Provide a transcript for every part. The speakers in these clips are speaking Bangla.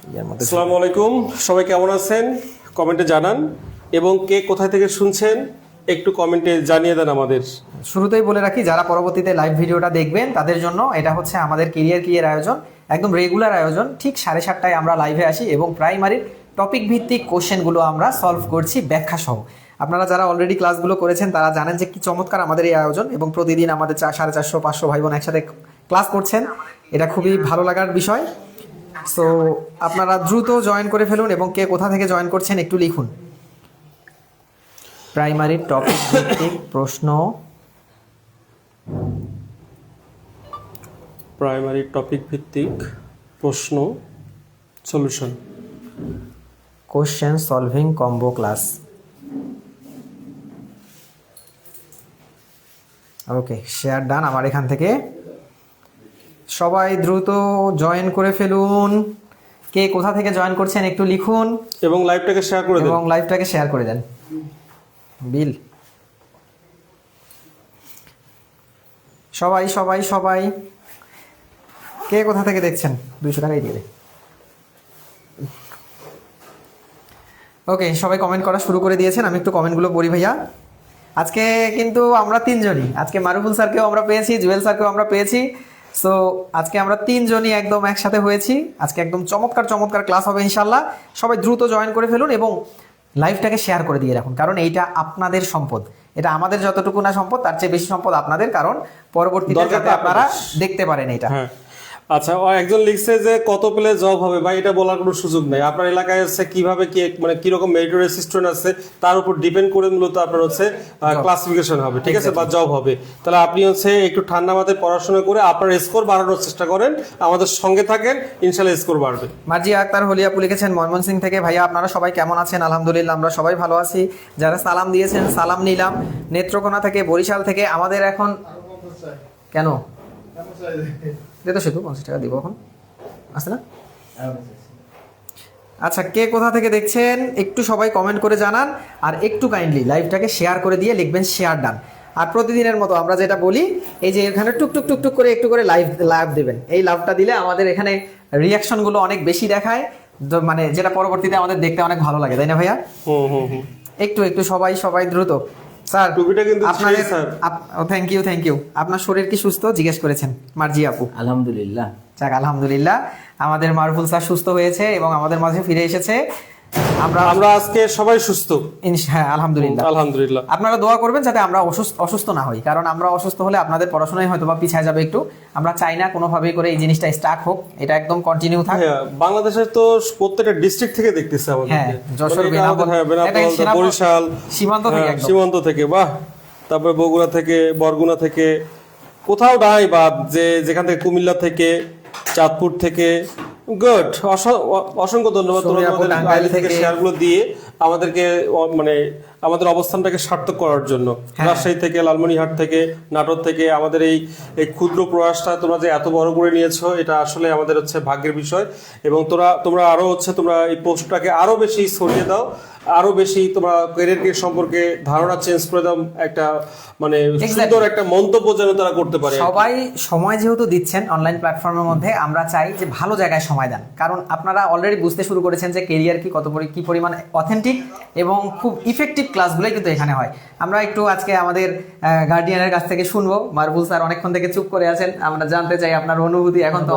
আসসালামু আলাইকুম, সবাই কেমন আছেন কমেন্টে জানান, এবং কে কোথায় থেকে শুনছেন একটু কমেন্টে জানিয়ে দেন আমাদের। শুরুতেই বলে রাখি, যারা পরবর্তীতে লাইভ ভিডিওটা দেখবেন তাদের জন্য এটা হচ্ছে আমাদের কেরিয়ার কিয়ের আয়োজন, একদম রেগুলার আয়োজন। ঠিক 7:30টায় আমরা লাইভে আসি এবং প্রাইমারির টপিক ভিত্তিক কোশ্চেনগুলো আমরা সলভ করছি ব্যাখ্যা সহ। আপনারা যারা অলরেডি ক্লাসগুলো করেছেন তারা জানেন যে কি চমৎকার আমাদের এই আয়োজন, এবং প্রতিদিন আমাদের 450-500 ভাই বোন একসাথে ক্লাস করছেন। এটা খুবই ভালো লাগার বিষয়। সো আপনারা দ্রুত জয়েন করে ফেলুন, এবং কে কোথা থেকে জয়েন করছেন একটু লিখুন। প্রাইমারি টপিক ভিত্তিক প্রশ্ন, প্রাইমারি টপিক ভিত্তিক প্রশ্ন solution, question solving combo class. Okay, share done আমার এখান থেকে। সবাই দ্রুত জয়েন করে ফেলুন। কে কোথা থেকে জয়েন করছেন একটু লিখুন, এবং লাইভটাকে শেয়ার করে দেন। এবং লাইভটাকে শেয়ার করে দেন। বিল সবাই সবাই সবাই কে কোথা থেকে দেখছেন 200 টাকাই দিয়ে দে। ওকে, সবাই কমেন্ট করা শুরু করে দিয়েছেন। আমি একটু কমেন্টগুলো পড়ি ভাইয়া। আজকে কিন্তু আমরা তিনজনই, আজকে মারুফুল স্যারকেও আমরা পেয়েছি, জুয়েল স্যারকেও আমরা পেয়েছি। সো আজকে আমরা তিনজনই একদম একসাথে হয়েছি। আজকে একদম চমৎকার চমৎকার ক্লাস হবে ইনশাল্লাহ। সবাই দ্রুত জয়েন করে ফেলুন এবং লাইভটাকে শেয়ার করে দিয়ে রাখুন, কারণ এইটা আপনাদের সম্পদ। এটা আমাদের যতটুকু না সম্পদ, তার চেয়ে বেশি সম্পদ আপনাদের, কারণ পরবর্তীতে যাতে আপনারা দেখতে পারেন এটা। হ্যাঁ, আচ্ছা, একজন লিখছে যে কত পেলে জব হবে ভাই, এটা বলার কোনো সুযোগ নেই। আপনার এলাকায় হচ্ছে কিভাবে কি মানে কিরকম মেরিটোরিয়াস স্টুডেন্ট আছে তার উপর ডিপেন্ড করে মূলত আপনার হচ্ছে ক্লাসিফিকেশন হবে, ঠিক আছে, বা জব হবে। তাহলে আপনি হচ্ছে একটু ঠান্ডা মাথায় পড়াশোনা করে আপনার স্কোর বাড়ানোর চেষ্টা করেন, আমাদের সঙ্গে থাকেন, ইনশাল্লাহ স্কোর বাড়বে। মার্জিয়া আক্তার হলিয়াপু লিখেছেন ময়মনসিং থেকে, ভাইয়া আপনারা সবাই কেমন আছেন? আলহামদুলিল্লাহ, আমরা সবাই ভালো আছি। যারা সালাম দিয়েছেন সালাম নিলাম। নেত্রকোনা থেকে, বরিশাল থেকে আমাদের এখন কেন দে তো, শুধু 50 টাকা দিব এখন, আছে না? আচ্ছা, কে কোথা থেকে দেখছেন একটু সবাই কমেন্ট করে জানান, আর একটু কাইন্ডলি লাইভটাকে শেয়ার করে দিয়ে লিখবেন শেয়ার ডান। আর প্রতিদিনের মতো আমরা যেটা বলি, এই যে এখানে টুক টুক টুক টুক করে একটু করে লাইভ দেবেন। এই লাভটা দিলে আমাদের এখানে রিয়াকশনগুলো অনেক বেশি দেখায়, মানে যেটা পরবর্তীতে আমাদের দেখতে অনেক ভালো লাগে, তাই না ভাইয়া? একটু একটু সবাই সবাই দ্রুত। স্যার টুপিটা কিন্তু আপনাদের, স্যার থ্যাংক ইউ। আপনার শরীর কি সুস্থ জিজ্ঞেস করেছেন মার্জি আপু। আলহামদুলিল্লাহ। যাক, আলহামদুলিল্লাহ আমাদের মারুফুল স্যার সুস্থ হয়েছে এবং আমাদের মাঝে ফিরে এসেছে। আমরা আজকে সবাই সুস্থ, হ্যাঁ আলহামদুলিল্লাহ। আলহামদুলিল্লাহ। আপনারা দোয়া করবেন যাতে আমরা অসুস্থ না হই, কারণ আমরা অসুস্থ হলে আপনাদের পড়াশোনায় হয়তো বা পিছিয়ে যাবে একটু। আমরা চাই না কোনোভাবেই করে এই জিনিসটা স্টাক হোক, এটা একদম কন্টিনিউ থাক। বাংলাদেশের তো প্রত্যেকটা ডিস্ট্রিক্ট থেকে দেখতেছে আমাদের, হ্যাঁ, যশোর, বেনাপোল, বরিশাল, সীমান্ত থেকে, একদম সীমান্ত থেকে, বাহ, তারপরে বগুড়া থেকে, বরগুনা থেকে, কোথাও নাই বাদ, যেখান থেকে, কুমিল্লা থেকে, চাঁদপুর থেকে। গুড, অসংখ্য ধন্যবাদ তোমাদের থেকে শেয়ারগুলো দিয়ে আমাদেরকে মানে আমাদের অবস্থানটাকে সার্থক করার জন্য। রাজশাহী থেকে, লালমনিরহাট থেকে, নাটোর থেকে আমাদের এই ক্ষুদ্র প্রয়াসটা তোমরা যে এত বড় করে নিয়েছো, এটা আসলে আমাদের হচ্ছে ভাগ্যের বিষয়। এবং তোমরা আরো হচ্ছে তোমরা এই পোস্টটাকে আরো বেশি ছড়িয়ে দাও, আরো বেশি তোমরা ক্যারিয়ার সম্পর্কে ধারণা চেঞ্জ করে দাও, একটা মানে সুন্দর একটা মন্তব্য যেন তারা করতে পারে। সবাই সময় যেহেতু দিচ্ছেন অনলাইন প্ল্যাটফর্মের মধ্যে, আমরা চাই যে ভালো জায়গায় সময় দেন, কারণ আপনারা অলরেডি বুঝতে শুরু করেছেন যে কেরিয়ার কি পরিমাণ অথেন্টিক এবং খুব ইফেক্টিভ ক্লাসগুলোই কিন্তু এখানে হয়। আমরা একটু আজকে আমাদের গার্ডিয়ানের কাছ থেকে শুনবো। মারবুল স্যার অনেকক্ষণ থেকে চুপ করে আছেন, আমরা জানতে চাই আপনার অনুভূতি। এখন তো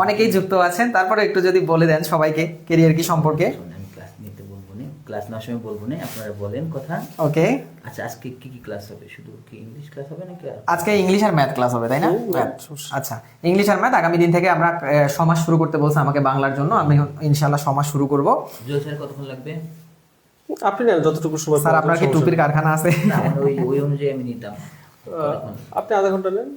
অনেকেই যুক্ত আছেন, তারপরে একটু যদি বলে দেন সবাইকে কেরিয়ার কি সম্পর্কে। ক্লাস না সময় বলবো না, আপনারা বলেন কথা। ওকে, আচ্ছা, আজকে কি কি ক্লাস হবে? শুধু কি ইংলিশ ক্লাস হবে নাকি? আজকে ইংলিশ আর ম্যাথ ক্লাস হবে, তাই না? আচ্ছা, ইংলিশ আর ম্যাথ। আগামী দিন থেকে আমরা সমাজ শুরু করতে বলছে আমাকে বাংলার জন্য, আমি ইনশাআল্লাহ সমাজ শুরু করব। জুয়েল স্যার কতক্ষণ লাগবে? আপনি না যতটুকু সময়। স্যার আপনার কি টুপির কারখানা আছে? ওই অনুযায়ী আমি নিতাম। আপনি আধা ঘন্টা নেন,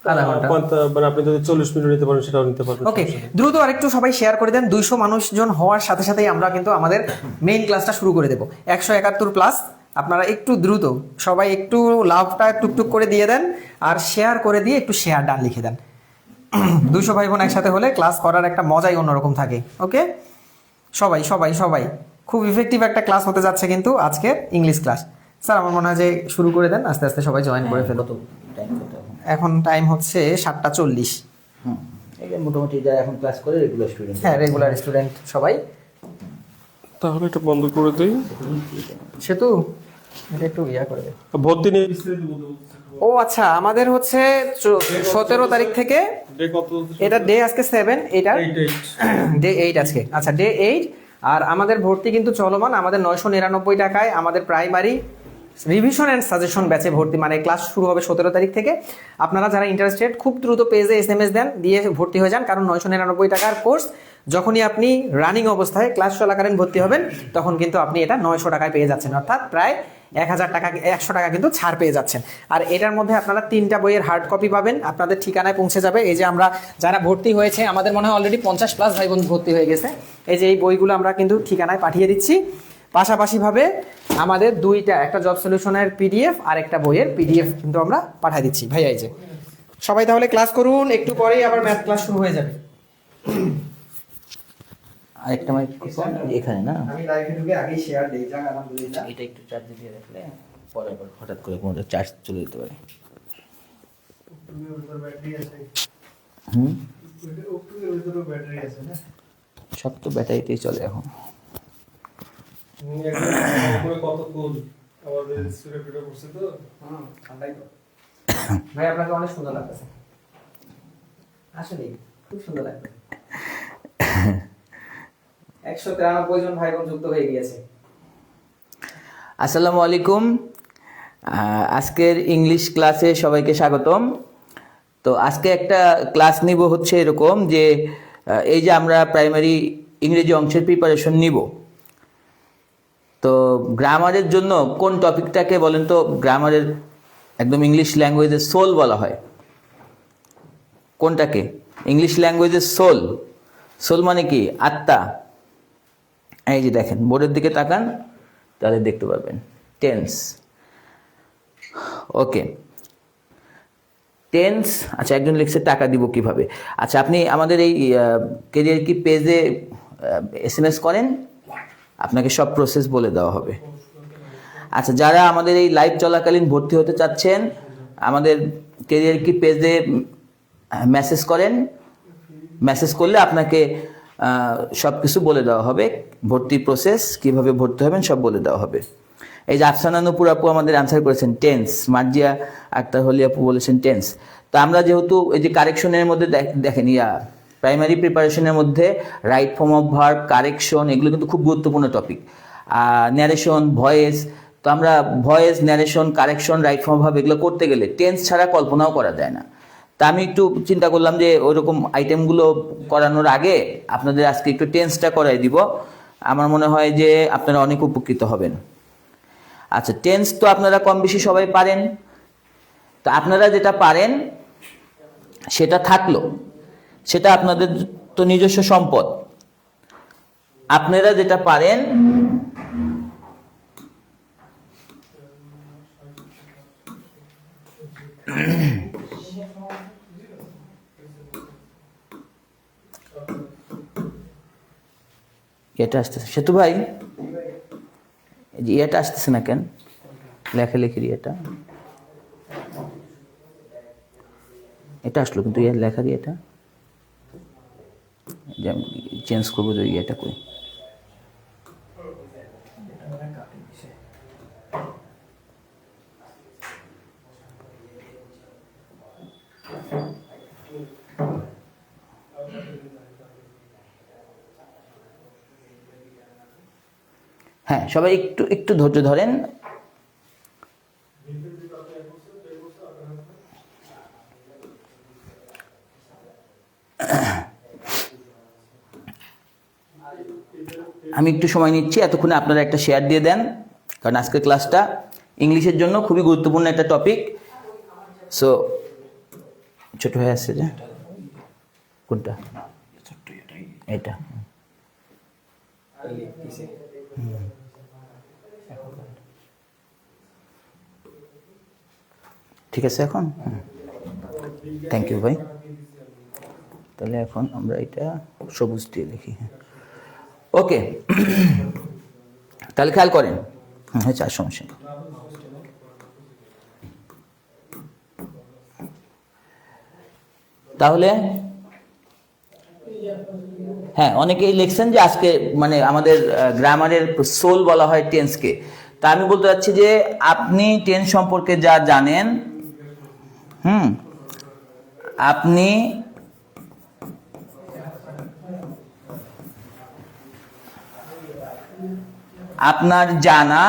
আধা ঘন্টা, মানে আপনি যদি 40 মিনিট নিতে পারেন সেটাও নিতে পারবেন। ওকে, দ্রুত আরেকটু সবাই শেয়ার করে দেন। 200 মানুষজন হওয়ার সাথে সাথেই আমরা কিন্তু আমাদের মেইন ক্লাসটা শুরু করে দেব। 171 প্লাস। আপনারা একটু দ্রুত সবাই একটু লাভটা টুকটুক করে দিয়ে দেন, আর শেয়ার করে দিয়ে একটু শেয়ার ডান লিখে দেন। 200 ভাই বোন একসাথে হলে ক্লাস করার একটা মজাই অন্যরকম থাকে। ওকে, সবাই সবাই সবাই খুব ইফেক্টিভ একটা ক্লাস হতে যাচ্ছে কিন্তু আজকের ইংলিশ ক্লাস। স্যার আমার মনে হয় যে শুরু করে দেন, আস্তে আস্তে সবাই জয়েন করে ফেলো। এখন টাইম হচ্ছে 7:40। এই যে মোটামুটি যারা এখন ক্লাস করে রেগুলার স্টুডেন্ট। হ্যাঁ, রেগুলার স্টুডেন্ট সবাই। তাহলে এটা বন্ধ করে দিই। সেতু এটা একটু ইয়া করে দে। ভর্তি নিয়ে ও আচ্ছা, আমাদের হচ্ছে 17 তারিখ থেকে, ডে কত? এটা ডে আজকে 7, এটা 8 ডে 8 আজকে। আচ্ছা, ডে 8। আর আমাদের ভর্তি কিন্তু চলমান। আমাদের 999 টাকায় আমাদের প্রাইমারি রিভিশন অ্যান্ড সাজেশন ব্যাচে ভর্তি, মানে ক্লাস শুরু হবে 17 তারিখ থেকে। আপনারা যারা ইন্টারেস্টেড খুব দ্রুত পেজে SMS দেন, দিয়ে ভর্তি হয়ে যান, কারণ 999 টাকার কোর্স যখনই আপনি রানিং অবস্থায় ক্লাস চলাকালীন ভর্তি হবেন তখন কিন্তু আপনি এটা 900 টাকায় পেয়ে যাচ্ছেন, অর্থাৎ প্রায় 1000 টাকা 100 টাকা কিন্তু ছাড় পেয়ে যাচ্ছেন। আর এটার মধ্যে আপনারা 3টা বইয়ের হার্ড কপি পাবেন, আপনাদের ঠিকানায় পৌঁছে যাবে। এই যে আমরা যারা ভর্তি হয়েছে, আমাদের মনে হয় অলরেডি 50+ ভাই বোন ভর্তি হয়ে গেছে। এই যে এই বইগুলো আমরা কিন্তু ঠিকানায় পাঠিয়ে দিচ্ছি। পাশাপাশিভাবে আমাদের একটা জব সলিউশনের PDF আর একটা বইয়ের PDF কিন্তু আমরা পাঠিয়ে দিচ্ছি ভাইয়া। এই যে সবাই তাহলে ক্লাস করুন, একটু পরেই আবার ম্যাথ ক্লাস শুরু হয়ে যাবে। আরেকটা মাইক্রোফোন এখানে না, আমি লাইভে ঢুকে আগেই শেয়ার দেই, যাক আলহামদুলিল্লাহ। এটা একটু চার্জে দিয়ে রাখলে পরে আবার হঠাৎ করে কোনো চার্জ চলে যেতে পারে। সব তো ব্যাটারিতেই চলে এখন। কত কুল আমাদের সুরে ভিডিও করছে তো। ঠান্ডাই তো ভাই, আপনাকে অনেক সুন্দর লাগতেছে, আসলে খুব সুন্দর লাগছে। 193 জন ভাই বোন যুক্ত হয়ে গিয়েছে। আসসালামু আলাইকুম। আজকের ইংলিশ ক্লাসে সবাইকে স্বাগতম। তো আজকে একটা ক্লাস নিব হচ্ছে এরকম যে এই যে আমরা প্রাইমারি ইংরেজি অংশের প্রিপারেশন নিব, তো গ্রামারের জন্য কোন টপিকটাকে বলেন তো গ্রামারের একদম ইংলিশ ল্যাঙ্গুয়েজের সোল বলা হয়? কোনটাকে ইংলিশ ল্যাঙ্গুয়েজের সোল? সোল মানে কি? আত্মা। এই যে দেখেন, বোর্ডের দিকে তাকান তাহলে দেখতে পাবেন টেন্স। ওকে, টেন্স। আচ্ছা, একজন লিখছে টাকা দিব কিভাবে। আচ্ছা, আপনি আমাদের এই কেরিয়ার কি পেজে SMS করেন, আপনাকে সব প্রসেস বলে দেওয়া হবে। আচ্ছা, যারা আমাদের এই লাইভ চলাকালীন ভর্তি হতে চাচ্ছেন, আমাদের কেরিয়ার কি পেজে মেসেজ করেন। মেসেজ করলে আপনাকে সব কিছু বলে দেওয়া হবে, ভর্তি প্রসেস কিভাবে ভর্তি হবেন সব বলে দেওয়া হবে। এই যে আফসানা নূপুর আপু আমাদের আনসার করেছেন টেন্স, মার্জিয়া আক্তার হলি আপু বলেছেন টেন্স। তো আমরা যেহেতু এই যে কারেকশনের মধ্যে দেখেন প্রাইমারি প্রিপারেশনের মধ্যে right form of verb, correction, এগুলো কিন্তু খুব গুরুত্বপূর্ণ টপিক। ন্যারেশন, ভয়েস, তো আমরা voice, narration, correction, right form of verb এগুলো করতে গেলে টেন্স ছাড়া কল্পনাও করা যায় না। তা আমি একটু চিন্তা করলাম যে ওইরকম আইটেমগুলো করানোর আগে আপনাদের আজকে একটু টেন্সটা করাই দিব। আমার মনে হয় যে আপনারা অনেক উপকৃত হবেন। আচ্ছা, টেন্স তো আপনারা কম বেশি সবাই পারেন। তো আপনারা যেটা পারেন সেটা থাকলো, সেটা আপনাদের তো নিজস্ব সম্পদ। আপনারা যেটা পারেন এটা আসতেছে সেতু ভাই, এটা আসতেছে না কেন লেখালেখির এটা আসলো কিন্তু লেখার এটা চেঞ্জ করবো যে ইয়েটা কই। হ্যাঁ, সবাই একটু একটু ধৈর্য ধরেন। আমি একটু সময় নিচ্ছি, এতক্ষণে আপনারা একটা শেয়ার দিয়ে দেন, কারণ আজকের ক্লাসটা ইংলিশের জন্য খুবই গুরুত্বপূর্ণ একটা টপিক। সো ছোট হয়ে আসছে যে কোনটা, এটা ঠিক আছে এখন? থ্যাংক ইউ ভাই। তাহলে এখন আমরা এটা সবুজ দিয়ে লিখি। ওকে, তাহলে খেয়াল করেন। হয়েছে, আর সমস্যা নেই। তাহলে হ্যাঁ, অনেকেই লিখছেন যে আজকে মানে আমাদের গ্রামারের সোল বলা হয় টেন্সকে। তা আমি বলতে চাচ্ছি যে আপনি টেন্স সম্পর্কে যা জানেন, আপনি আপনার জানা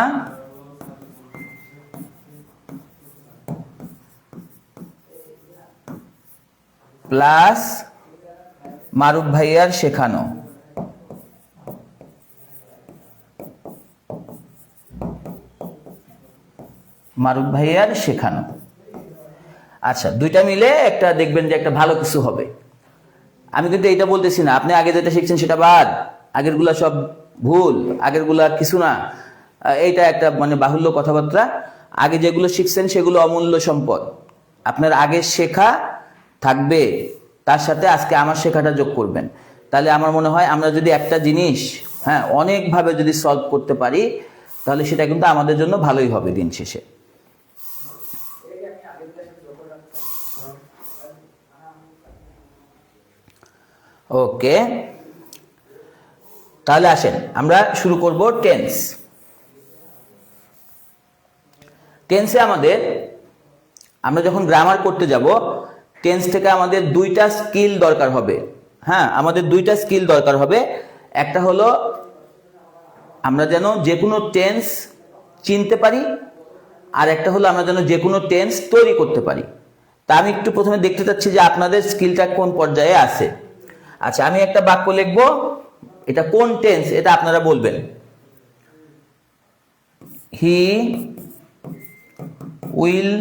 প্লাস মারুফ ভাইয়ার শেখানো, মারুফ ভাইয়ার শেখানো। আচ্ছা, দুইটা মিলে একটা দেখবেন যে একটা ভালো কিছু হবে। আমি কিন্তু এইটা বলতেছি না আপনি আগে যেটা শিখছেন সেটা বাদ, আগেরগুলা সব ভুল, আগেরগুলা কিছু না, এইটা একটা মানে বাহুল্য কথাবার্তা। আগে যেগুলো শিখছেন সেগুলো অমূল্য সম্পদ। আপনার আগে শেখা থাকবে, তার সাথে আজকে আমার শেখাটা যোগ করবেন। তাহলে আমার মনে হয় আমরা যদি একটা জিনিস অনেকভাবে যদি সলভ করতে পারি, তাহলে সেটা কিন্তু আমাদের জন্য ভালোই হবে দিন শেষে। ওকে, তাহলে আসেন আমরা শুরু করব টেন্স। টেন্সে আমরা যখন গ্রামার করতে যাব, টেন্স থেকে আমাদের দুইটা স্কিল দরকার হবে। আমাদের দুইটা স্কিল দরকার হবে। একটা হলো আমরা যেন যে কোনো টেন্স চিনতে পারি, আর একটা হলো আমরা যেন যে কোনো টেন্স তৈরি করতে পারি। তা আমি একটু প্রথমে দেখতে চাচ্ছি যে আপনাদের স্কিলটা কোন পর্যায়ে আছে। আচ্ছা, আমি একটা বাক্য লিখব, এটা কোন টেন্স এটা আপনারা বলবেন। He will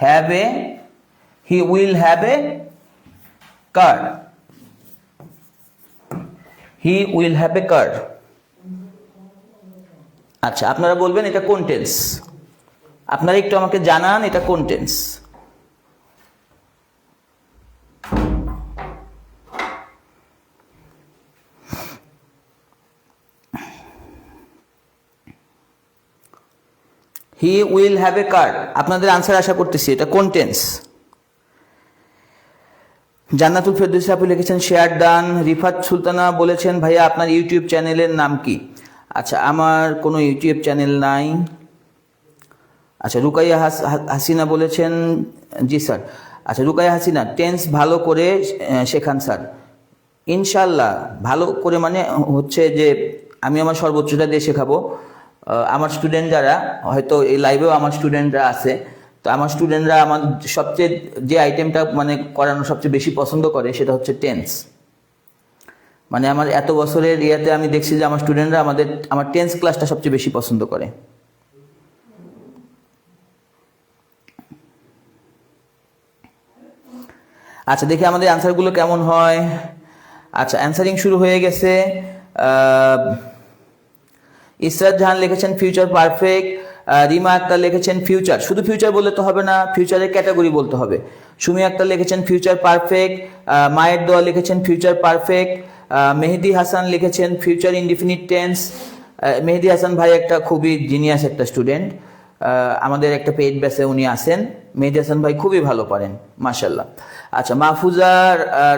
have a car. He will have a car. আচ্ছা, আপনারা বলবেন এটা কোন টেন্স। আপনারা একটু আমাকে জানান এটা কোন tense. He will have a car, আপনাদের আনসার আশা করতেছি এটা কোন টেন্স। জান্নাতুল ফেরদৌসী আপু লিখেছেন শেয়ার ডান। রিফাত সুলতানা বলেছেন ভাইয়া আপনার ইউটিউব চ্যানেলের নাম কি। আচ্ছা, আমার কোনো ইউটিউব চ্যানেল নাই। আচ্ছা, রুকাইয়া হাসিনা বলেছেন জি স্যার। আচ্ছা, রুকাইয়া হাসিনা টেন্স ভালো করে শেখান স্যার। ইনশাল্লাহ ভালো করে মানে হচ্ছে যে আমি আমার সর্বোচ্চটা দিয়ে শেখাবো। আমার স্টুডেন্ট যারা, হয়তো এই লাইভেও আমার স্টুডেন্টরা আছে, তো আমার স্টুডেন্টরা আমার সবচেয়ে যে আইটেমটা মানে করানো সবচেয়ে বেশি পছন্দ করে সেটা হচ্ছে টেন্স। মানে আমার এত বছরের ইয়াতে আমি দেখছি যে আমার স্টুডেন্টরা আমার টেন্স ক্লাসটা সবচেয়ে বেশি পছন্দ করে। আচ্ছা, দেখি আমাদের অ্যান্সারগুলো কেমন হয়। আচ্ছা, অ্যান্সারিং শুরু হয়ে গেছে। ইসরাত জাহান লিখেছেন ফিউচার পারফেক্ট। রিমা আক্তার লিখেছেন ফিউচার, শুধু ফিউচার বললে তো হবে না, ফিউচারের ক্যাটাগরি বলতে হবে। সুমি আক্তার লিখেছেন ফিউচার পারফেক্ট। মায়ের দোয়া লিখেছেন ফিউচার পারফেক্ট। মেহেদি হাসান লিখেছেন ফিউচার ইনডিফিনিট টেন্স। মেহেদি হাসান ভাই একটা খুবই জিনিয়াস একটা স্টুডেন্ট, আমাদের একটা পেইড ব্যাচে উনি আছেন। মেহেদি হাসান ভাই খুবই ভালো পারেন মাশাল্লাহ। আচ্ছা, মাহফুজা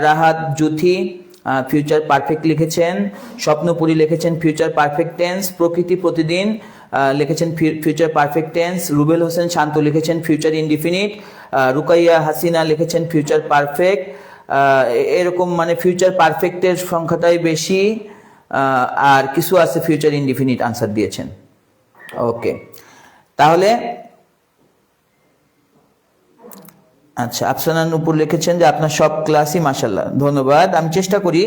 রাহাত জুথি ফিউচার পারফেক্ট লিখেছেন। স্বপ্নপুরী লিখেছেন future perfect tense. Prakriti Protidin লিখেছেন future perfect tense. Rubel Hossain Shanto লিখেছেন ফিউচার ইনডিফিনিট। রুকাইয়া হাসিনা লিখেছেন ফিউচার পারফেক্ট। এরকম মানে ফিউচার পারফেক্টের সংখ্যাটাই বেশি, আর কিছু আছে ফিউচার ইনডিফিনিট আনসার দিয়েছেন। ওকে, তাহলে আচ্ছা, আফসানা নূপুর লিখেছেন যে আপনার সব ক্লাসই মাশাল্লাহ, ধন্যবাদ। আমি চেষ্টা করি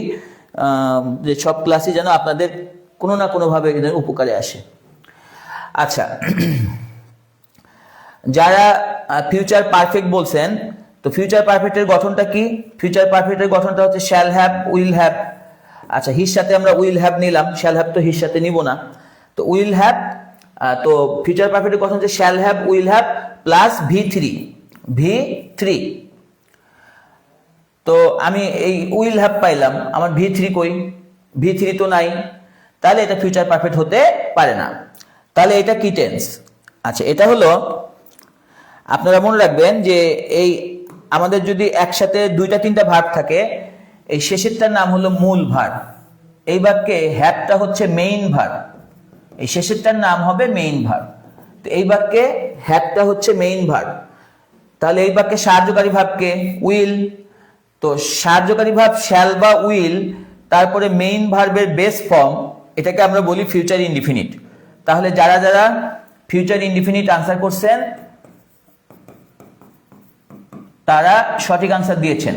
যে সব ক্লাসই যেন আপনাদের কোনো না কোনোভাবে উপকারে আসে। আচ্ছা, যারা ফিউচার পারফেক্ট বলছেন, তো ফিউচার পারফেক্টের গঠনটা কি? ফিউচার পারফেক্টের গঠনটা হচ্ছে শ্যাল হ্যাভ, উইল হ্যাভ। আচ্ছা, হির সাথে আমরা উইল হ্যাভ নিলাম, শ্যাল হ্যাভ তো হির সাথে নিব না, তো উইল হ্যাভ। তো ফিউচার পারফেক্টের গঠন হচ্ছে shall have, will have plus V3। তো আমি এই উইল হ্যাভ পাইলাম, আমার V3 কই? V3 তো নাই, তাহলে এটা ফিউচার পারফেক্ট হতে পারে না। তাহলে এটা কি টেন্স? আচ্ছা, এটা হলো, আপনারা মনে রাখবেন যে এই আমাদের যদি একসাথে দুইটা তিনটা ভার্ব থাকে, এই শেষেরটার নাম হলো মূল ভার্ব। এই বাক্যে হ্যাভটা হচ্ছে মেইন ভার্ব, এই শেষেরটার নাম হবে মেইন ভার্ব। তো এই বাক্যে হ্যাভটা হচ্ছে মেইন ভার্ব, তাহলে এই বাক্যে সাহায্যকারী ভাবকে উইল। তো সাহায্যকারী ভাব শ্যাল বা উইল, তারপরে মেইন ভার্বের বেস ফর্ম, এটাকে আমরা বলি ফিউচার ইনডিফিনিট। তাহলে যারা যারা ফিউচার ইনডিফিনিট আনসার করছেন তারা সঠিক আনসার দিয়েছেন,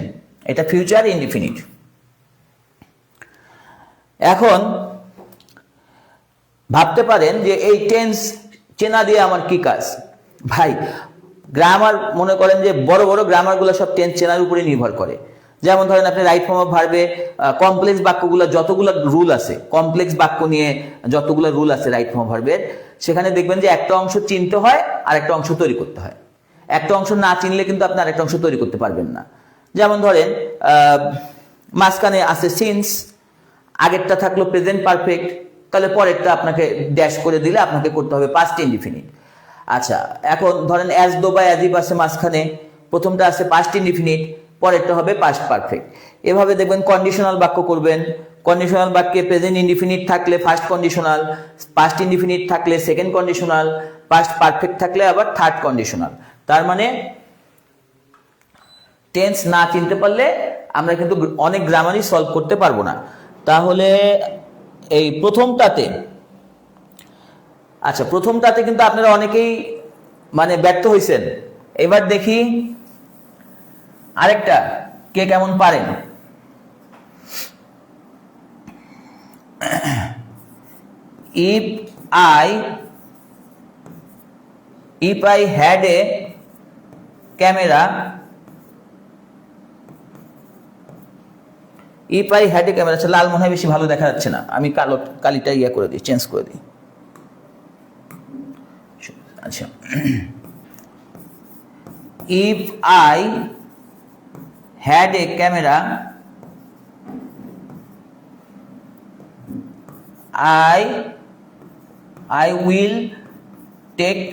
এটা ফিউচার ইনডিফিনিট। এখন ভাবতে পারেন যে এই টেন্স চেনা দিয়ে আমার কি কাজ? ভাই, গ্রামার মনে করেন যে বড় বড় গ্রামারগুলো সব টেন্স চেনার উপরে নির্ভর করে। যেমন ধরেন আপনি রাইট ফর্ম অফ ভার্বে কমপ্লেক্স বাক্যগুলো যতগুলো রুল আছে, কমপ্লেক্স বাক্য নিয়ে যতগুলো রুল আছে রাইট ফর্ম অফ ভার্বের, সেখানে দেখবেন যে একটা অংশ চিনতে হয় আর একটা অংশ তৈরি করতে হয়। একটা অংশ না চিনলে কিন্তু আপনি আরেকটা অংশ তৈরি করতে পারবেন না। যেমন ধরেন মাঝখানে আছে সিন্স, আগেরটা থাকলো প্রেজেন্ট পারফেক্ট, তাহলে পরেরটা আপনাকে ড্যাশ করে দিলে আপনাকে করতে হবে পাস্ট ইনডিফিনিট। আচ্ছা, এখন ধরেন অ্যাজ দো বা অ্যাজ ইফ আছে মাঝখানে, প্রথমটা আছে পাস্ট ইনডিফিনিট, পরেরটা হবে পাস্ট পারফেক্ট। এভাবে দেখবেন কন্ডিশনাল বাক্য করবেন, কন্ডিশনাল বাক্যে প্রেজেন্ট ইনডিফিনিট থাকলে ফার্স্ট কন্ডিশনাল, পাস্ট ইনডিফিনিট থাকলে সেকেন্ড কন্ডিশনাল, পাস্ট পারফেক্ট থাকলে আবার থার্ড কন্ডিশনাল। তার মানে টেন্স না চিনতে পারলে আমরা কিন্তু অনেক গ্রামারই সলভ করতে পারবো না। তাহলে এই প্রথমটাতে, আচ্ছা প্রথমটাতে কিন্তু আপনারা অনেকেই মানে ব্যর্থ হয়েছেন। এবার দেখি আরেকটা কে কেমন পারেন। if I had a camera, আচ্ছা লাল মনে হয় বেশি ভালো দেখা যাচ্ছে না, আমি কালিটা ইয়া করে দিই, চেঞ্জ করে দিই। আচ্ছা, if I had a camera, I will take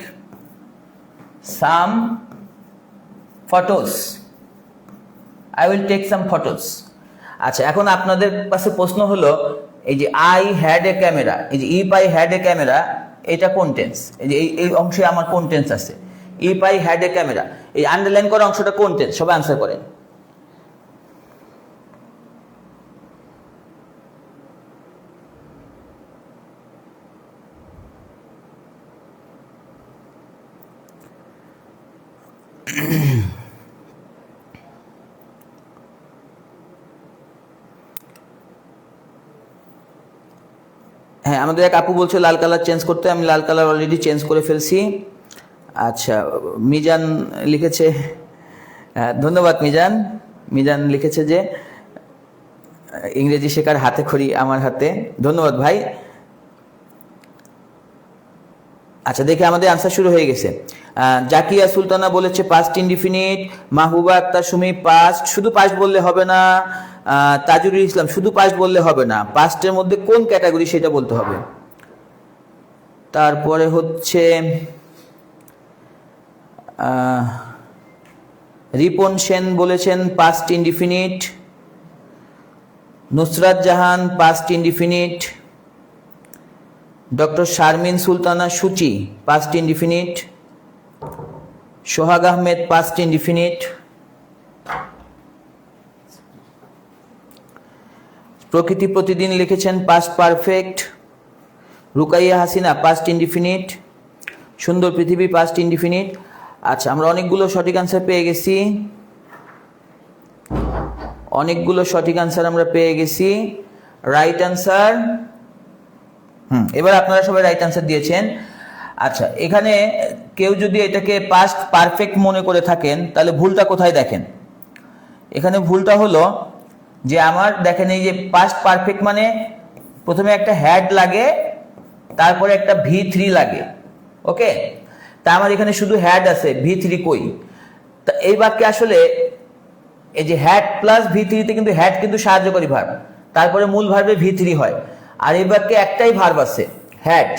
some photos. I will take some photos. আচ্ছা, এখন আপনাদের কাছে প্রশ্ন হলো, এই যে I had a camera, এই যে if I had a camera, এটা কোন টেন্স? এই যে এই অংশে আমার কোন টেন্স আছে? if I had a camera, এই আন্ডারলাইন করা অংশটা কোন টেন্স? সবাই আনসার করেন। হ্যাঁ, আমাদের এক আপু বলছে লাল কালার চেঞ্জ করতে, আমি লাল কালার অলরেডি চেঞ্জ করে ফেলছি। আচ্ছা, মিজান লিখেছে, ধন্যবাদ মিজান। মিজান লিখেছে যে ইংরেজি শেখার হাতে খড়ি আমার হাতে, ধন্যবাদ ভাই। আচ্ছা, দেখে আমাদের আনসার শুরু হয়ে গেছে। জাকিয়া সুলতানা বলেছে past indefinite, Mahbuba Akter Sumi past, শুধু পাস্ট বললে হবে না। তাজুরুল ইসলাম শুধু পাস্ট বললে হবে না, পাস্টের মধ্যে কোন ক্যাটাগরি সেটা বলতে হবে। তারপরে হচ্ছে রিপন সেন বলেছেন past indefinite, Nusrat Jahan past indefinite, doctor Sharmin Sultana Suchi past indefinite, Sohag Ahmed past indefinite, Prakriti Protidin লিখেছেন past perfect, Rukaiya Hasina past indefinite, Sundor Prithibi past indefinite. আচ্ছা, আমরা অনেকগুলো সঠিক আনসার পেয়ে গেছি, অনেকগুলো সঠিক আনসার আমরা পেয়ে গেছি। রাইট আনসার, এবার আপনারা সবাই রাইট আনসার দিয়েছেন। আচ্ছা, এখানে কেউ যদি এটাকে পাস্ট পারফেক্ট মনে করে থাকেন তাহলে ভুলটা কোথায় দেখেন? এখানে ভুলটা হলো যে আমার দেখেন এই যে পাস্ট পারফেক্ট মানে প্রথমে একটা হ্যাড লাগে, তারপরে একটা V3 লাগে, ওকে? তা আমার এখানে শুধু হ্যাড আছে, V3 কই? তা এই বাক্যে আসলে এই যে হ্যাড প্লাস V3 তে কিন্তু হ্যাড কিন্তু সাহায্যকারী ভার্ব, তারপরে মূল ভার্বে V3 হয়, আর এই বাক্যে একটাই ভার্ব আছে হ্যাড।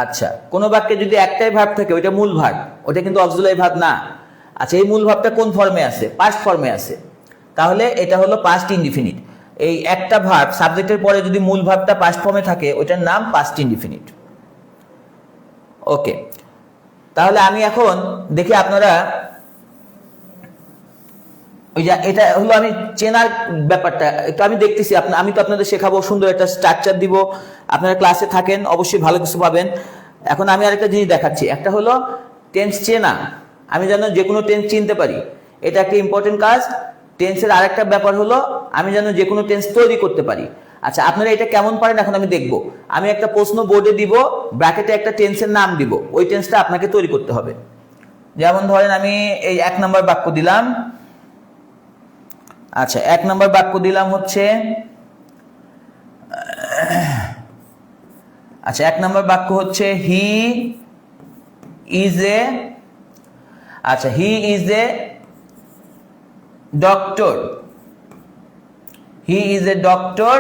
আচ্ছা, কোন বাক্যে যদি একটাই ভার্ব থাকে ওইটা মূল ভার্ব, ওটা কিন্তু অক্সিলারি ভার্ব না। আচ্ছা, এই মূল ভার্বটা কোন ফর্মে আছে? পাস্ট ফর্মে আছে। তাহলে এটা হলো পাস্ট ইনডিফিনিট। এই একটা ভার্ব সাবজেক্টের পরে যদি মূল ভার্বটা পাস্ট ফর্মে থাকে ওইটার নাম পাস্ট ইনডিফিনিট। ওকে, তাহলে আমি এখন দেখি আপনারা ওই যে এটা হলো আমি চেনার ব্যাপারটা একটু আমি দেখতেছি। আমি তো আপনাদের শেখাবো, সুন্দর একটা স্ট্রাকচার দিব, আপনারা ক্লাসে থাকেন অবশ্যই ভালো কিছু পাবেন। এখন আমি আরেকটা জিনিস দেখাচ্ছি, একটা হলো টেন্স চেনা, আমি যেন যে কোনো টেন্স চিনতে পারি, এটা একটা ইম্পর্টেন্ট কাজ। টেন্সের আরেকটা ব্যাপার হলো আমি যেন যে কোনো টেন্স তৈরি করতে পারি। আচ্ছা, আপনারা এটা কেমন পারেন এখন আমি দেখব। আমি একটা প্রশ্ন বোর্ডে দিব, ব্র্যাকেটে একটা টেন্সের নাম দিব, ওই টেন্সটা আপনাকে তৈরি করতে হবে। যেমন ধরেন আমি এই 1 নম্বর বাক্য দিলাম। আচ্ছা, 1 নম্বর বাক্য দিলাম হচ্ছে, আচ্ছা 1 নম্বর বাক্য হচ্ছে হি ইজ এ, আচ্ছা he is a doctor, he is a doctor.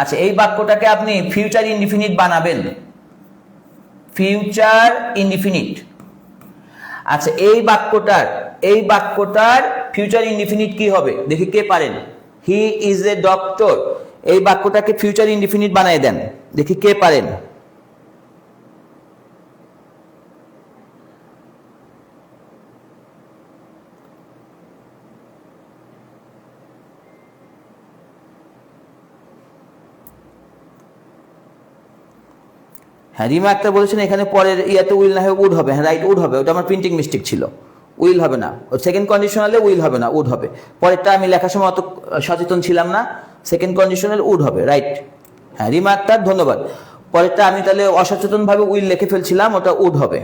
আচ্ছা, এই বাক্যটাকে আপনি ফিউচার ইনডিফিনিট বানাবেন, ফিউচার ইনডিফিনিট। আচ্ছা, এই বাক্যটার ফিউচার ইনডিফিনিট কি হবে দেখি কে পারেন। হি ইজ এ ডক্টর, এই বাক্যটাকে ফিউচার ইনডিফিনিট বানিয়ে দেন, দেখি কে পারেন। হ্যাঁ, রিমা একটা বলেছেন এখানে পরের ইয়াতে উইল না হয়ে উড হবে। হ্যাঁ রাইট, উড হবে, ওটা আমার প্রিন্টিং মিস্টেক ছিল। উইল হবে না, সেকেন্ড কন্ডিশনালে উইল হবে না, উড হবে। পরেরটা আমি লেখার সময় অত সচেতন ছিলাম না, সেকেন্ড কন্ডিশনাল উড হবে, রাইট। হ্যাঁ রিমা আক্তার ধন্যবাদ। পরেরটা আমি তাহলে অসচেতন ভাবে উইল লিখে ফেলছিলাম, ওটা উড হবে।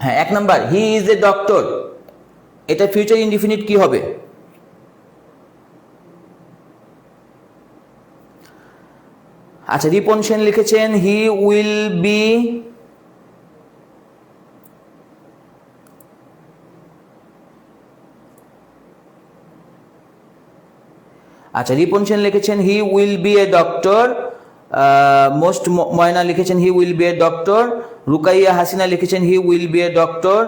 হ্যাঁ 1 number he is a doctor, এটা ফিউচার ইনডিফিনিট কি হবে? আচ্ছা, রিপন সেন লিখেছেন হি উইল বি, আচ্ছা রিপন সেন লিখেছেন he will be a doctor. Most Moyna লিখেছেন he will be a doctor. Rukaiya Hasina লিখেছেন he will be a doctor.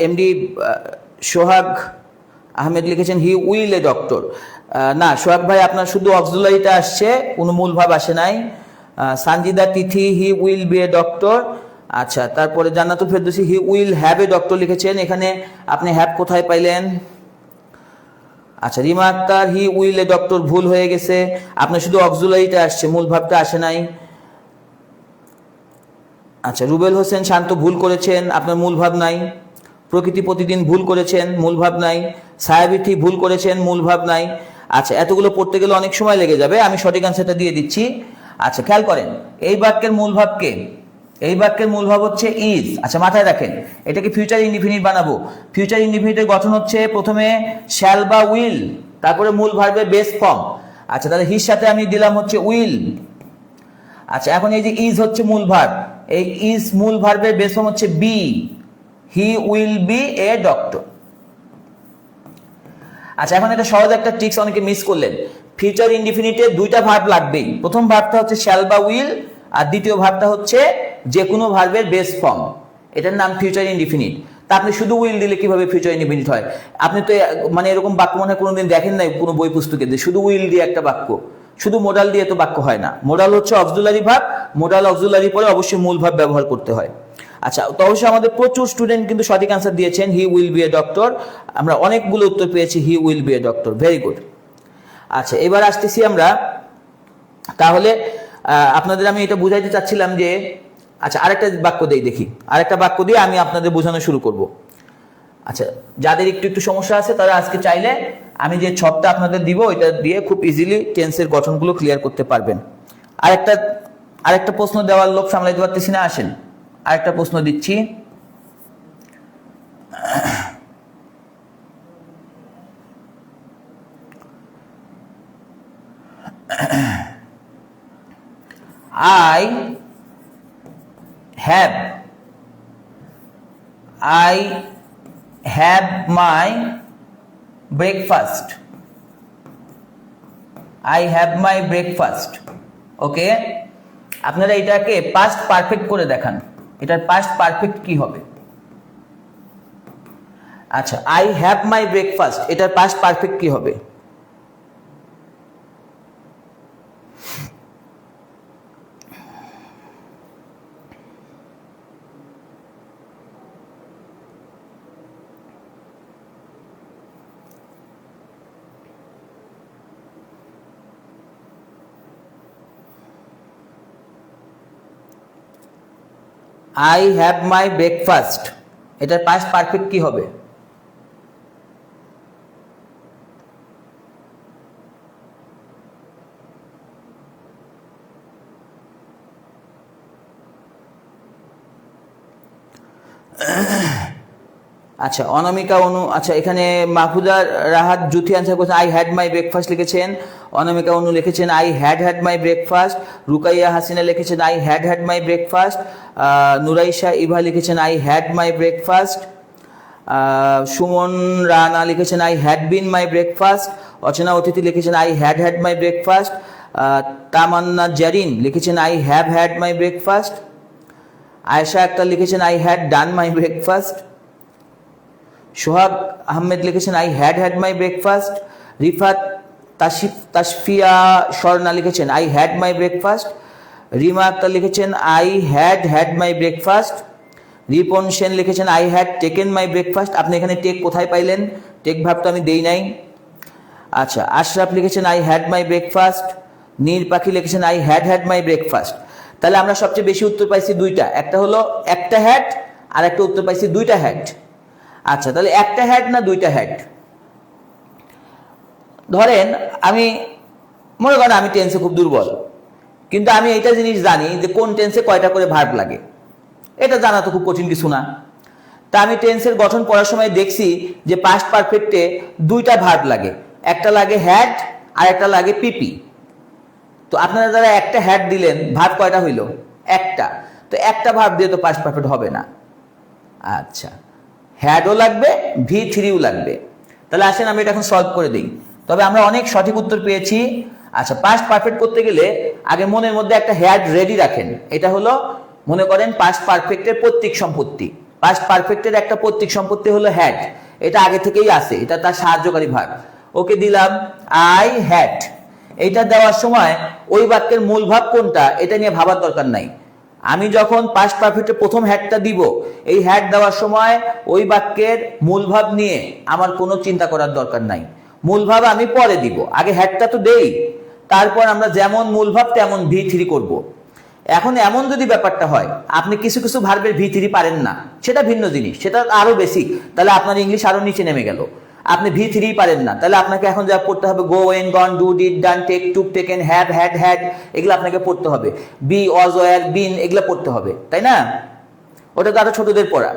MD Sohag Ahmed লিখেছেন হি উইল এ ডক্টর। না সোহাগ ভাই, আপনার শুধু অক্সিলারিটা আসছে, কোনো মূল ভাব আসে নাই। Sanjida Tithi he will be a doctor. আচ্ছা, তারপরে Jannatul Ferdousi he will have a doctor লিখেছেন, এখানে আপনি হ্যাভ কোথায় পাইলেন? আচ্ছা, Rima Akter he will a doctor, ভুল হয়ে গেছে, আপনার শুধু অক্সিলারিটা আসছে, মূল ভাবটা আসে নাই। আচ্ছা, রুবেল হোসেন শান্ত ভুল করেছেন, আপনার মূল ভাব নাই। প্রকৃতি প্রতিদিন ভুল করেছেন, মূল ভাব নাই। ছায়াবিথি ভুল করেছেন, মূল ভাব নাই। আচ্ছা, এতগুলো পড়তে গেলে অনেক সময় লেগে যাবে, আমি সঠিক অ্যান্সারটা দিয়ে দিচ্ছি। আচ্ছা, খেয়াল করেন এই বাক্যের মূল ভাব কে? এই বাক্যের মূল ভাব হচ্ছে ইজ। আচ্ছা, মাথায় রাখেন, এটাকে ফিউচার ইনডিফিনিট বানাবো। ফিউচার ইনডিফিনিটের গঠন হচ্ছে প্রথমে শ্যাল বা উইল, তারপরে মূল ভার্বের বেস ফর্ম। আচ্ছা, তাহলে হির সাথে আমি দিলাম হচ্ছে উইল। আচ্ছা, এখন এই যে ইজ হচ্ছে মূল ভার্ব, এই ইজ মূল ভার্বের বেস ফর্ম হচ্ছে be, he will be a doctor. আচ্ছা, এখন এটা সহজ একটা ট্রিক্স অনেকে মিস করলেন। ফিউচার ইনডিফিনিটে দুইটা ভার্ব লাগবেই, প্রথম ভার্বটা হচ্ছে শ্যাল বা উইল, আর দ্বিতীয় ভার্বটা হচ্ছে যে কোনো ভার্বের বেস ফর্ম, এটার নাম ফিউচার ইনডিফিনিট। তা আপনি শুধু উইল দিলে কিভাবে ফিউচার ইনডিফিনিট হয়? আপনি তো মানে এরকম বাক্য মনে হয় কোনোদিন দেখেন নাই কোনো বই পুস্তকে, যে শুধু উইল দিয়ে একটা বাক্য, শুধু মোডাল দিয়ে তো বাক্য হয় না। মোডাল হচ্ছে অক্সিলারি ভার্ব, মোডাল অক্সিলারি পরে অবশ্যই মূল ভার্ব ব্যবহার করতে হয়। আচ্ছা, তো অবশ্যই আমাদের প্রচুর স্টুডেন্ট কিন্তু সঠিক অ্যান্সার দিয়েছেন হি উইল বি এ ডক্টর। আমরা অনেকগুলো উত্তর পেয়েছি হি will be a doctor, very good. আচ্ছা, এবার আসতেছি আমরা, তাহলে আপনাদের আমি এটা বুঝাইতে চাচ্ছিলাম যে, আচ্ছা আরেকটা বাক্য দেই, দেখি আরেকটা বাক্য দিয়ে আমি আপনাদের বোঝানো শুরু করব। আচ্ছা, যাদের একটু একটু সমস্যা আছে তারা আজকে চাইলে আমি যে ছকটা আপনাদের দিব ওইটা দিয়ে খুব ইজিলি টেন্সের গঠনগুলো ক্লিয়ার করতে পারবেন। আরেকটা প্রশ্ন দেওয়ার লোভ সামলাইতে পারতেছি না, আসেন আরেকটা প্রশ্ন দিচ্ছি। I have my breakfast. I have my breakfast. Okay. আপনারা এটাকে পাস্ট পারফেক্ট করে দেখান, এটার পাস্ট পারফেক্ট কি হবে? আচ্ছা, আই হ্যাভ মাই ব্রেকফাস্ট, এটার পাস্ট পারফেক্ট কি হবে? আই হ্যাভ মাই ব্রেকফাস্ট, এটার পাস্ট পারফেক্ট কি হবে? আচ্ছা, অনামিকা অনু, আচ্ছা এখানে মাহফুজা রাহাত জুথি আনসার করছেন আই হ্যাড মাই ব্রেকফাস্ট লিখেছেন, অনামিকা অনু লিখেছেন I had my breakfast, Rukaiya Hasina লিখেছেন I had my breakfast, Nuraisha Eva লিখেছেন I had my breakfast, Sumon Rana লিখেছেন I had been my breakfast, Achena Atithi লিখেছেন I had my breakfast, Tamanna Zarin লিখেছেন I had my breakfast, Ayesha Akter লিখেছেন I had done my breakfast, Sohag Ahmed লিখেছেন I had my breakfast, Rifat Tashfia Swarna লিখেছেন I had my breakfast, Rima Akter লিখেছেন I had my breakfast, Ripon Sen লিখেছেন I had taken my breakfast. আপনি এখানে টেক কোথায় পাইলেন? টেক ভাব তো আমি দেই নাই। আচ্ছা, আশরাফ লিখেছেন আই হ্যাড মাই ব্রেকফাস্ট, নীর পাখি লিখেছেন আই হ্যাড মাই ব্রেকফাস্ট। তাহলে আমরা সবচেয়ে বেশি উত্তর পাইছি দুইটা, একটা হলো একটা হ্যাড আর একটা উত্তর পাইছি দুইটা হ্যাড। আচ্ছা, তাহলে একটা হ্যাড না দুইটা হ্যাড? ধরেন আমি মনে করেন আমি টেন্সে খুব দুর্বল, কিন্তু আমি এইটা জিনিস জানি যে কোন টেন্সে কয়টা করে ভার্ব লাগে, এটা জানা তো খুব কঠিন কিছু না। তা আমি টেন্সের গঠন পড়ার সময় দেখছি যে পাস্ট পারফেক্টে দুইটা ভার্ব লাগে, একটা লাগে হ্যাড আর একটা লাগে পিপি। তো আপনারা যারা একটা হ্যাড দিলেন, ভার্ব কয়টা হইল? একটা। তো একটা ভার্ব দিয়ে তো পাস্ট পারফেক্ট হবে না। আচ্ছা, হ্যাডও লাগবে, V3ও লাগবে। তাহলে আসেন আমি এটা এখন সলভ করে দিই। তবে আমরা অনেক সঠিক উত্তর পেয়েছি। আচ্ছা, পাস্ট পারফেক্ট করতে গেলে আগে মনের মধ্যে একটা হ্যাড রেডি রাখেন। এটা হলো মনে করেন পাস্ট পারফেক্টের পৈতৃক সম্পত্তি। পাস্ট পারফেক্টের একটা পৈতৃক সম্পত্তি হলো হ্যাড, এটা আগে থেকেই আছে, এটা তার সাহায্যকারী ভাগ। ওকে দিলাম আই হ্যাড। এইটা দেওয়ার সময় ওই বাক্যের মূল ভাব কোনটা এটা নিয়ে ভাবার দরকার নাই। আমি যখন পাস্ট পারফেক্টের প্রথম হ্যাডটা দিব, এই হ্যাড দেওয়ার সময় ওই বাক্যের মূল ভাব নিয়ে আমার কোনো চিন্তা করার দরকার নাই। মূল ভাব আমি পরে দিব, আগে হ্যাডটা তো দেই, তারপর আমরা যেমন মূল ভাব তেমন V3 করব। এখন এমন যদি ব্যাপারটা হয় আপনি কিছু কিছু ভার্বের V3 পারেন না, সেটা ভিন্ন জিনিস, সেটা আরো বেসিক, তাহলে আপনার ইংলিশ আরো নিচে নেমে গেল। আপনি V3 পারেন না, তাহলে আপনাকে এখন যা পড়তে হবে go, went, gone, do, did, done, take, took, taken, have, had, এগুলো আপনাকে পড়তে হবে। বি, ওয়াজ, ওয়্যার, বিন, এগুলো পড়তে হবে, তাই না? ওটা তো আরো ছোটদের পড়া।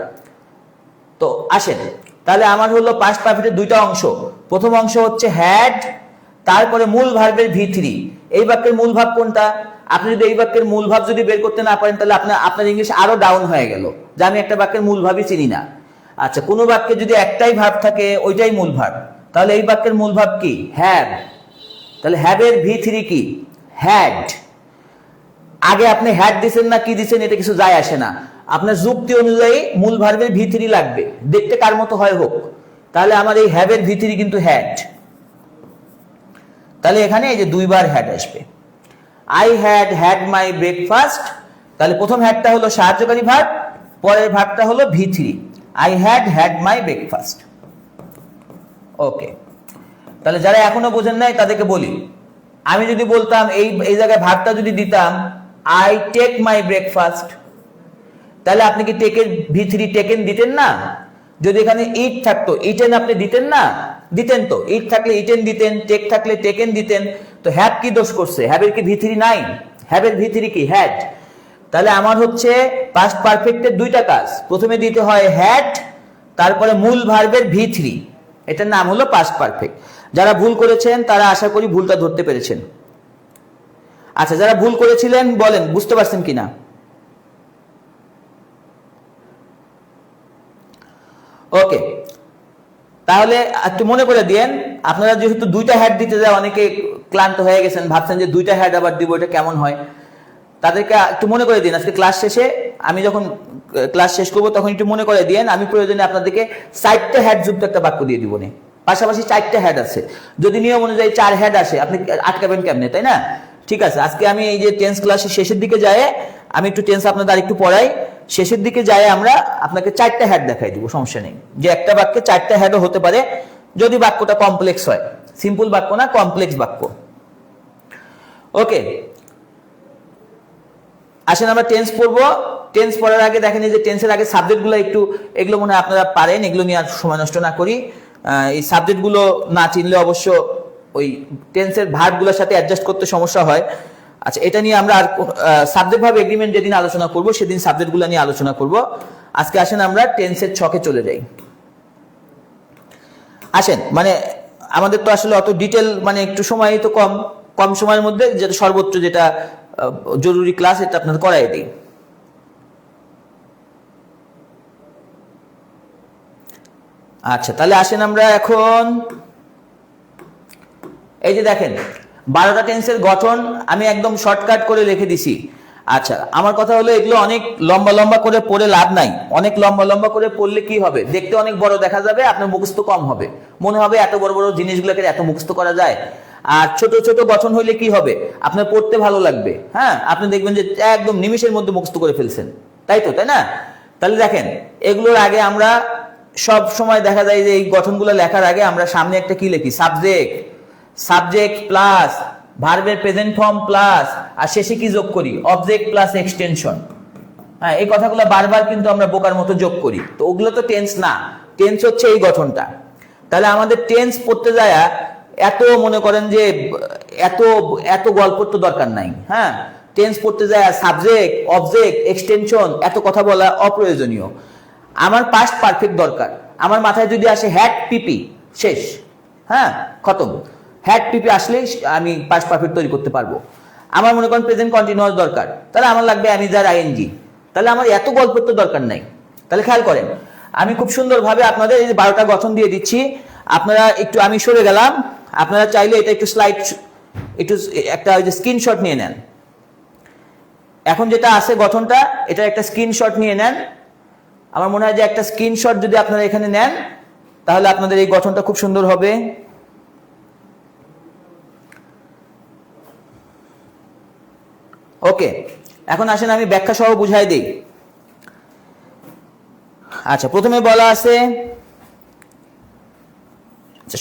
তো আসেন, তাহলে আমার হলো পাস্ট পারফেক্টের দুইটা অংশ। প্রথম অংশ হচ্ছে হ্যাড, তারপরে মূল ভার্বের V3। এই বাক্যের মূল ভাব কোনটা? আপনি যদি এই বাক্যের মূল ভাব যদি বের করতে না পারেন, তাহলে আপনার ইংলিশ আরো ডাউন হয়ে গেল, যে আমি একটা বাক্যের মূল ভাবই চিনি না। আচ্ছা, কোনো বাক্যে যদি একটাই ভার্ব থাকে ওইটাই মূল ভার্ব, তাহলে এই বাক্যের মূল ভাব কি? হ্যাভ। তাহলে হ্যাভের V3 কি? হ্যাড। আগে আপনি হ্যাড দিছেন না কি দিছেন এটা কিছু যায় আসে না, আপনার যুক্তি অনুযায়ী মূল ভার্বের V3 লাগবে, দেখতে কার মতো হয় হোক। তাহলে আমার এই হ্যাভের V3 কিন্তু হ্যাড। তাহলে এখানে এই যে দুইবার হ্যাড আসবে। আই হ্যাড মাই ব্রেকফাস্ট, তাহলে প্রথম হ্যাডটা হলো সাহায্যকারী ভার্ব, পরের ভার্বটা হলো V3। I had my breakfast. Okay, তাহলে যারা এখনো বোঝেন নাই তাদেরকে বলি, আমি যদি বলতাম এই জায়গায় ভার্বটা যদি দিতাম আই টেক মাই ব্রেকফাস্ট, তাহলে আপনি কি টেকের V3 টেকেন দিতেন না? যদি এখানে ইট থাকতো, ইটেন আপনি দিতেন না? দিতেন তো। ইট থাকলে ইটেন দিতেন, টেক থাকলে টেকেন দিতেন। তো হ্যাভ কি দোষ করছে? হ্যাভের কি V3 নাই? হ্যাভের V3 কি? হ্যাড। তাহলে আমার হচ্ছে পাস্ট পারফেক্টের দুইটা কাজ, প্রথমে দিতে হয় হ্যাড, তারপরে মূল ভার্বের V3। এটার নাম হলো পাস্ট পারফেক্ট। যারা ভুল করেছেন তারা আশা করি ভুলটা ধরতে পেরেছেন। আচ্ছা, যারা ভুল করেছিলেন বলেন বুঝতে পারছেন কিনা? ওকে, তাহলে একটু মনে করে দিয়েন, আপনারা যেহেতু দুইটা হ্যাড দিতে যায় অনেকে ক্লান্ত হয়ে গেছেন, ভাবছেন যে দুইটা হ্যাড আবার দিব, এটা কেমন হয়। তাদেরকে একটু মনে করে দিন আজকে ক্লাস শেষে, আমি যখন ক্লাস শেষ করবো তখন একটু মনে করে দিন। আমি প্রয়োজনে আপনাদেরকে 4টে হেড যুক্ত একটা বাক্য দিয়ে দিব না, পাশাপাশি 4টে হেড আছে। যদি নিয়ম অনুযায়ী 4 হেড আসে আপনি আটকাবেন কেমনে, তাই না? ঠিক আছে, আজকে আমি এই যে টেন্স ক্লাসের শেষের দিকে যায় আমি একটু টেন্স আপনাদের আরেকটু পড়াই, শেষের দিকে যায় আমরা আপনাকে 4টে হেড দেখাই দিব, সমস্যা নেই। যে একটা বাক্যে 4টে হেডও হতে পারে যদি বাক্যটা কমপ্লেক্স হয়, সিম্পল বাক্য না, কমপ্লেক্স বাক্য। ওকে, আসেন আমরা টেন্স পড়বো। টেন্স পড়ার আগে দেখেন এই যে টেন্সের আগে সাবজেক্টগুলো একটু, এগুলো মনে হয় আপনারা পারেন, এগুলো নিয়ে আর সময় নষ্ট না করি। এই সাবজেক্টগুলো না চিনলে অবশ্য ওই টেন্সের ভার্বগুলোর সাথে অ্যাডজাস্ট করতে সমস্যা হয়। আচ্ছা, এটা নিয়ে আমরা আর সাবজেক্ট ভার্ব এগ্রিমেন্ট যেদিন আলোচনা করব সেদিন সাবজেক্টগুলো নিয়ে আলোচনা করব। আজকে আসেন আমরা টেন্সের ছকে চলে যাই। আসেন, মানে আমাদের তো আসলে অত ডিটেল, মানে একটু সময় তো কম সময়ের মধ্যে যেটা সর্বোচ্চ যেটা জরুরি ক্লাস এটা আপনাদের করাই দিই। আচ্ছা, তাহলে আসেন আমরা এখন এই যে দেখেন 12টা টেন্সের গঠন আমি একদম শর্টকাট করে লিখে দিছি। আচ্ছা, আমার কথা হলো এগুলো অনেক লম্বা লম্বা করে পড়ে লাভ নাই। অনেক লম্বা লম্বা করে পড়লে কি হবে, দেখতে অনেক বড় দেখা যাবে, আপনার মুখস্থ কম হবে, মনে হবে এত বড় বড় জিনিসগুলোকে এত মুখস্থ করা যায়। আর ছোট ছোট গঠন হইলে কি হবে, আপনার পড়তে ভালো লাগবে। হ্যাঁ, আপনি দেখবেন যে একদম নিমিষের মধ্যে মুখস্থ করে ফেলছেন, তাই তো, তাই না? তাহলে দেখেন এগুলোর আগে আমরা সব সময় দেখা যায় যে এই গঠনগুলো লেখার আগে আমরা সামনে একটা কি লিখি, সাবজেক্ট প্লাস ভার্বের প্রেজেন্ট ফর্ম প্লাস আর শেষে কি যোগ করি, অবজেক্ট প্লাস এক্সটেনশন। হ্যাঁ, এই কথাগুলো বারবার কিন্তু আমরা বোকার মতো যোগ করি, তো ওগুলো তো টেন্স না, টেন্স হচ্ছে এই গঠনটা। তাহলে আমাদের টেন্স পড়তে যায় এত মনে করেন যে এত গল্পর তো দরকার নাই। হ্যাঁ, টেন্স পড়তে যায় সাবজেক্ট অবজেক্ট এক্সটেনশন এত কথা বলা অপ্রয়োজনীয়। আমার পাস্ট পারফেক্ট দরকার, আমার মাথায় যদি আসে হ্যাড পিপি, শেষ, হ্যাঁ খতম। হ্যাড পিপি আসলে আমি পাস্ট পারফেক্ট তৈরি করতে পারবো। আমার মনে করেন প্রেজেন্ট কন্টিনিউয়াস দরকার, তাহলে আমার লাগবে অ্যামিজার আইএনজি। তাহলে আমার এত গল্পের তো দরকার নাই। তাহলে খেয়াল করেন আমি খুব সুন্দরভাবে আপনাদের এই 12টা গঠন দিয়ে দিচ্ছি। আপনারা একটু, আমি সরে গেলাম, আপনারা চাইলে এটা একটু স্লাইড, একটু একটা ওই যে স্ক্রিনশট নিয়ে নেন। এখন যেটা আছে গঠনটা, এটা একটা স্ক্রিনশট নিয়ে নেন। আমার মনে হয় যে একটা স্ক্রিনশট যদি আপনারা এখানে নেন তাহলে আপনাদের এই গঠনটা খুব সুন্দর হবে। ওকে, এখন আসেন আমি ব্যাখ্যা সহ বুঝাই দিই। আচ্ছা, প্রথমে বলা আছে,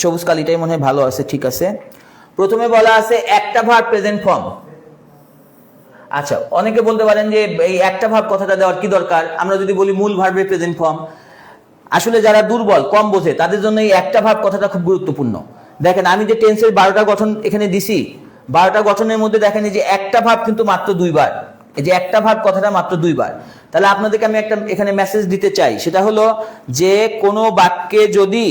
সবুজ কালিটাই মনে হয় ভালো আছে, ঠিক আছে। প্রথমে বলা আছে একটা ভার্ব প্রেজেন্ট ফর্ম। আচ্ছা, অনেকে বলতে পারেন যে এই একটা ভার্ব কথাটা দেওয়ার কি দরকার, আমরা যদি বলি মূল ভার্বের প্রেজেন্ট ফর্ম। আসলে যারা দুর্বল কম বোঝে তাদের জন্য এই একটা ভার্ব কথাটা খুব গুরুত্বপূর্ণ। দেখেন আমি যে টেন্সের 12টা গঠন এখানে দিছি, 12টা গঠনের মধ্যে দেখেন যে একটা ভার্ব কিন্তু মাত্র 2 বার, এই যে একটা ভার্ব কথাটা মাত্র 2 বার। তাহলে আপনাদেরকে আমি একটা এখানে মেসেজ দিতে চাই, সেটা হলো যে কোনো বাক্যে যদি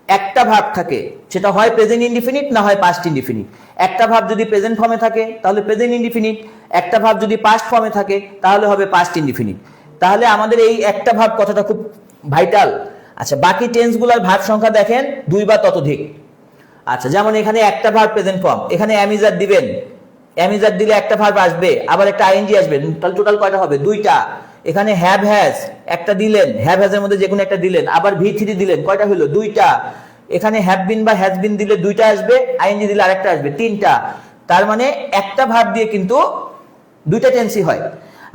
একটা ভার্ব থাকে সেটা হয় প্রেজেন্ট ইনডিফিনিট না হয় পাস্ট ইনডিফিনিট। একটা ভার্ব যদি প্রেজেন্ট ফর্মে থাকে তাহলে প্রেজেন্ট ইনডিফিনিট, একটা ভার্ব যদি পাস্ট ফর্মে থাকে তাহলে হবে পাস্ট ইনডিফিনিট। তাহলে আমাদের এই একটা ভার্ব কথাটা খুব ভাইটাল। আচ্ছা, বাকি টেন্সগুলোর ভার্ব সংখ্যা দেখেন 2 বা ততোধিক। আচ্ছা, যেমন এখানে একটা ভার্ব প্রেজেন্ট ফর্ম, এখানে অ্যামিজার দিবেন, অ্যামিজার দিলে একটা ভার্ব আসবে, আবার একটা আইএনজি আসবে, তাহলে টোটাল কয়টা হবে, 2টা। এখানে হ্যাভ হ্যাজ একটা দিলেন, হ্যাভ হ্যাজের মধ্যে যে কোনো একটা দিলেন, আবার V3 দিলেন, কয়টা হলো, 2টা। এখানে হ্যাভ বিন বা হ্যাজ বিন দিলে 2টা আসবে, আইএনজি দিলে আরেকটা আসবে, 3টা। তার মানে একটা ভার্ব দিয়ে কিন্তু 2টা টেন্সই হয়।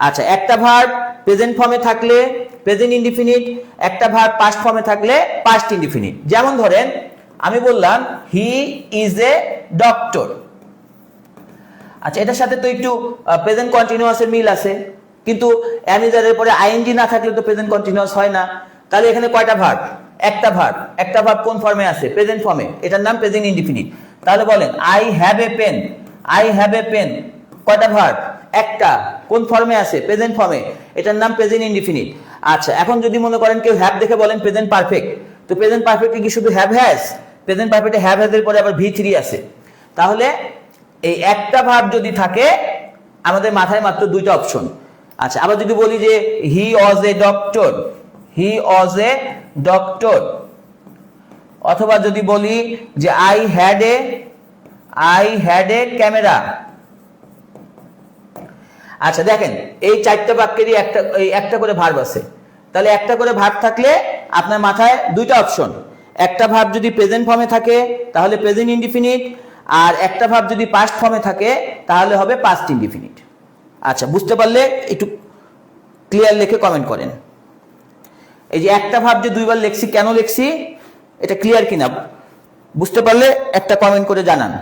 আচ্ছা, একটা ভার্ব প্রেজেন্ট ফর্মে থাকলে প্রেজেন্ট ইনডিফিনিট, একটা ভার্ব পাস্ট ফর্মে থাকলে পাস্ট ইনডিফিনিট। যেমন ধরেন আমি বললাম হি ইজ এ ডক্টর। আচ্ছা, এটার সাথে তো একটু প্রেজেন্ট কন্টিনিউয়াসের মিল আছে, কিন্তু অ্যামিজারের পরে আইএনজি না থাকলে তো প্রেজেন্ট কন্টিনিউয়াস হয় না। তাহলে এখানে কয়টা ভার্ব, একটা ভার্ব। একটা ভার্ব কোন ফর্মে আছে, প্রেজেন্ট ফর্মে, এটার নাম প্রেজেন্ট ইনডিফিনিট। তাহলে বলেন I have a pen, I have a pen, কয়টা ভার্ব, একটা। কোন ফর্মে আছে, প্রেজেন্ট ফর্মে, এটার নাম প্রেজেন্ট ইনডিফিনিট। আচ্ছা, এখন যদি মনে করেন কেউ হ্যাভ দেখে বলেন প্রেজেন্ট পারফেক্ট, তো প্রেজেন্ট পারফেক্টে কি শুধু হ্যাভ হ্যাজ, প্রেজেন্ট পারফেক্টে হ্যাভ হ্যাজ এর পরে আবার V3 আছে। তাহলে এই একটা ভার্ব যদি থাকে আমাদের মাথায় মাত্র 2টা অপশন। আচ্ছা, আবার যদি বলি যে হি ওয়াজ a doctor, he was a doctor, অথবা যদি বলি যে আই হ্যাড এ ক্যামেরা। আচ্ছা দেখেন, এই 4টা বাক্যেরই একটা করে ভার্ব আছে। তাহলে একটা করে ভার্ব থাকলে আপনার মাথায় 2টা অপশন। একটা ভার্ব যদি প্রেজেন্ট ফর্মে থাকে তাহলে প্রেজেন্ট ইনডিফিনিট, আর একটা ভার্ব যদি পাস্ট ফর্মে থাকে তাহলে হবে পাস্ট ইনডিফিনিট। আচ্ছা, বুঝতে পারলে একটু ক্লিয়ার লিখে কমেন্ট করেন। এই যে একটা ভার্ব যে 2বার লিখছি, কেন লিখছি, এটা ক্লিয়ার কিনা বুঝতে পারলে একটা কমেন্ট করে জানান।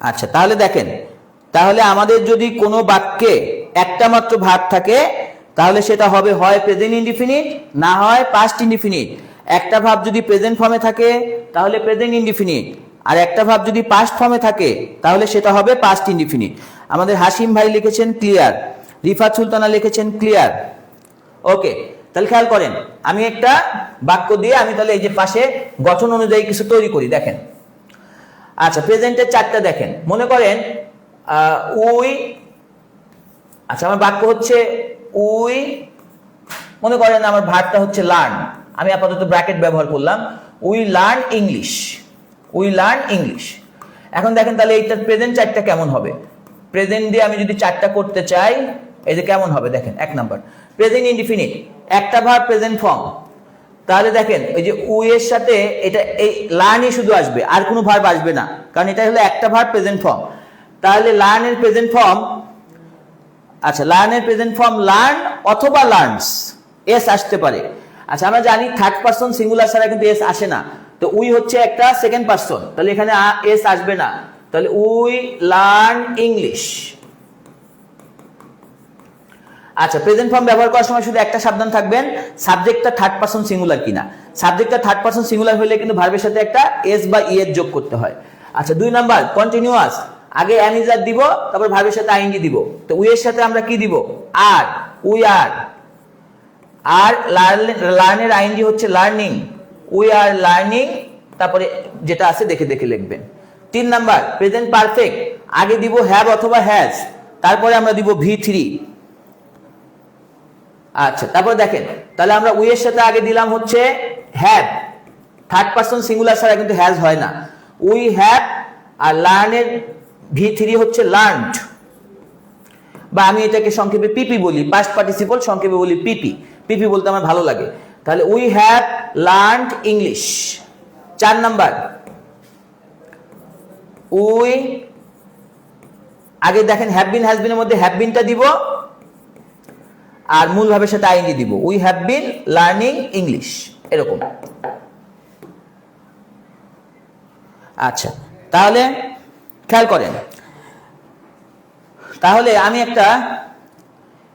আচ্ছা, তাহলে দেখেন, তাহলে আমাদের যদি কোনো বাক্যে একটা মাত্র ভার্ব থাকে তাহলে সেটা হবে হয় প্রেজেন্ট ইনডিফিনিট, না হয় পাস্ট ইনডিফিনিট। একটা ভার্ব যদি প্রেজেন্ট ফর্মে থাকে তাহলে প্রেজেন্ট ইনডিফিনিট, আর একটা ভার্ব যদি পাস্ট ফর্মে থাকে তাহলে সেটা হবে পাস্ট ইনডিফিনিট। আমাদের হাসিম ভাই লিখেছেন ক্লিয়ার, রিফাত সুলতানা লিখেছেন ক্লিয়ার। ওকে, তাহলে খেয়াল করেন, আমি একটা বাক্য দিয়ে আমি তাহলে এই যে পাশে গঠন অনুযায়ী কিছু তৈরি করি। দেখেন, আচ্ছা প্রেজেন্টের 4টা দেখেন, মনে করেন উই, আচ্ছা আমার বাক্য হচ্ছে উই, মনে করেন আমার ভার্বটা হচ্ছে লার্ন, আমি আপাতত ব্র্যাকেট ব্যবহার করলাম, we learn English, we learn English. এখন দেখেন তাহলে এইটার প্রেজেন্ট 4টা কেমন হবে। প্রেজেন্ট দিয়ে আমি যদি 4টা করতে চাই, এই যে কেমন হবে দেখেন। 1 নাম্বার প্রেজেন্ট ইনডিফিনিট, একটা ভার্ব প্রেজেন্ট ফর্ম, তাহলে দেখেন ওই যে উই এর সাথে এটা এই লার্নই শুধু আসবে, আর কোনো ভার্ব আসবে না, কারণ এটা হলো একটা ভার্ব প্রেজেন্ট ফর্ম। তাহলে লার্ন এর প্রেজেন্ট ফর্ম, আচ্ছা লার্ন এর প্রেজেন্ট ফর্ম লার্ন অথবা লার্নস, এস আসতে পারে। আচ্ছা আমরা জানি থার্ড পারসন সিঙ্গুলার ছাড়া কিন্তু এস আসে না, তো উই হচ্ছে একটা সেকেন্ড পারসন, তাহলে এখানে এস আসবে না। তাহলে উই লার্ন ইংলিশ। আচ্ছা প্রেজেন্ট ফর্ম ব্যবহার করার সময় শুধু একটা সাবধান থাকবেন, সাবজেক্টটা থার্ড পারসন সিঙ্গুলার কিনা। সাবজেক্টটা থার্ড পারসন সিঙ্গুলার হলে কিন্তু ভার্বের সাথে একটা এস বা ই এর যোগ করতে হয়। আচ্ছা 2 নাম্বার কন্টিনিউয়াস, আগে এম ইজ আর দিব, তারপর ভার্বের সাথে আইএনজি দিব। তো উই এর সাথে আমরা কি দিব, আর, উই আর। আর লার্নের আইএনজি হচ্ছে লার্নিং, উই আর লার্নিং, তারপরে যেটা আছে দেখে দেখে লিখবেন। 3 নাম্বার প্রেজেন্ট পারফেক্ট, আগে দিব হ্যাভ অথবা হ্যাজ, তারপরে আমরা দিব V3। আচ্ছা তারপর দেখেন, তাহলে আমরা উই এর সাথে আগে দিলাম হচ্ছে হ্যাভ, থার্ড পারসন সিঙ্গুলার ছাড়া কিন্তু হ্যাজ হয় না, উই হ্যাভ। আর লার্নের V3 হচ্ছে লার্নড, বা আমি এটাকে সংক্ষেপে পিপি বলি, পাস্ট পার্টিসিপল সংক্ষেপে বলি পিপি, পিপি বলতে আমার ভালো লাগে। তাহলে we have learned English. 4 number we, আগে দেখেন হ্যাভ বিন হ্যাজ বিনের মধ্যে হ্যাভ বিনটা দিব আর মূল ভাবের সাথে আইএনজি দিব, we have been learning English, এরকম। আচ্ছা তাহলে খেয়াল করেন, তাহলে আমি একটা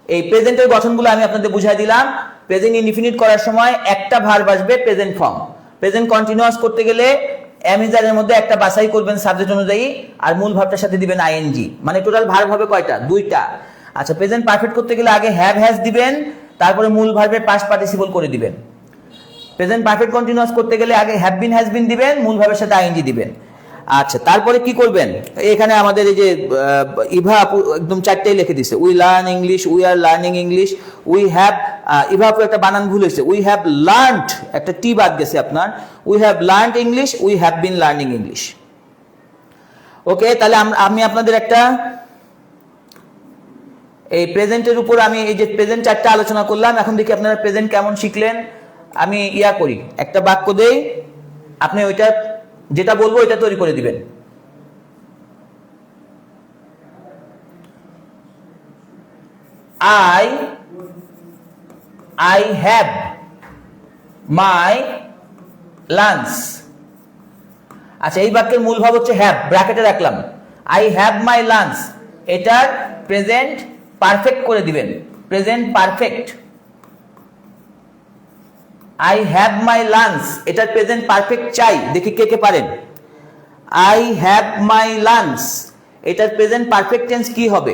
এই প্রেজেন্টের গঠনগুলো আমি আপনাদের বুঝাই দিলাম। প্রেজেন্ট ইনডিফিনিট করার সময় একটা ভার্ব আসবে প্রেজেন্ট ফর্ম, প্রেজেন্ট কন্টিনিউয়াস করতে গেলে এম ইজ আর এর মধ্যে একটা বাছাই করবেন সাবজেক্ট অনুযায়ী, আর মূল ভার্বটার সাথে দিবেন আইএনজি, মানে টোটাল ভার্ব হবে কয়টা, 2টা। আচ্ছা প্রেজেন্ট পারফেক্ট করতে গেলে আগে হ্যাভ হ্যাজ দিবেন, তারপরে মূল ভার্বের পাস্ট পার্টিসিপল করে দিবেন। প্রেজেন্ট পারফেক্ট কন্টিনিউয়াস করতে গেলে আগে হ্যাভ বিন হ্যাজ বিন দিবেন, মূল ভার্বের সাথে আইএনজি দিবেন। আচ্ছা তারপরে কি করবেন, এখানে আমাদের এই যে ইভা একদম 4টাই লিখে দিছে, we learn English, we are learning English, we have, Eva একটা বানান ভুল হয়েছে, উই হ্যাভ লার্নড, একটা টি বাদ গেছে আপনার, we have learned English, we have been learning English. Okay, তাহলে আমি আপনাদের একটা এই প্রেজেন্টের উপর আমি এই যে প্রেজেন্ট 4টা আলোচনা করলাম, এখন দেখি আপনারা প্রেজেন্ট কেমন শিখলেন। আমি করি, একটা বাক্য দেই, আপনি ওইটা যেটা বলবো ওইটা তৈরি করে দিবেন। I have my lunch। আচ্ছা এই বাক্যের মূল ভাব হচ্ছে হ্যাভ, ব্র্যাকেটে রাখলাম, I have my lunch, এটার প্রেজেন্ট পারফেক্ট করে দিবেন, present perfect. I have my lunch, এটার প্রেজেন্ট পারফেক্ট চাই, দেখি কে কে পারেন। I have my lunch, এটার প্রেজেন্ট পারফেক্ট টেন্স কি হবে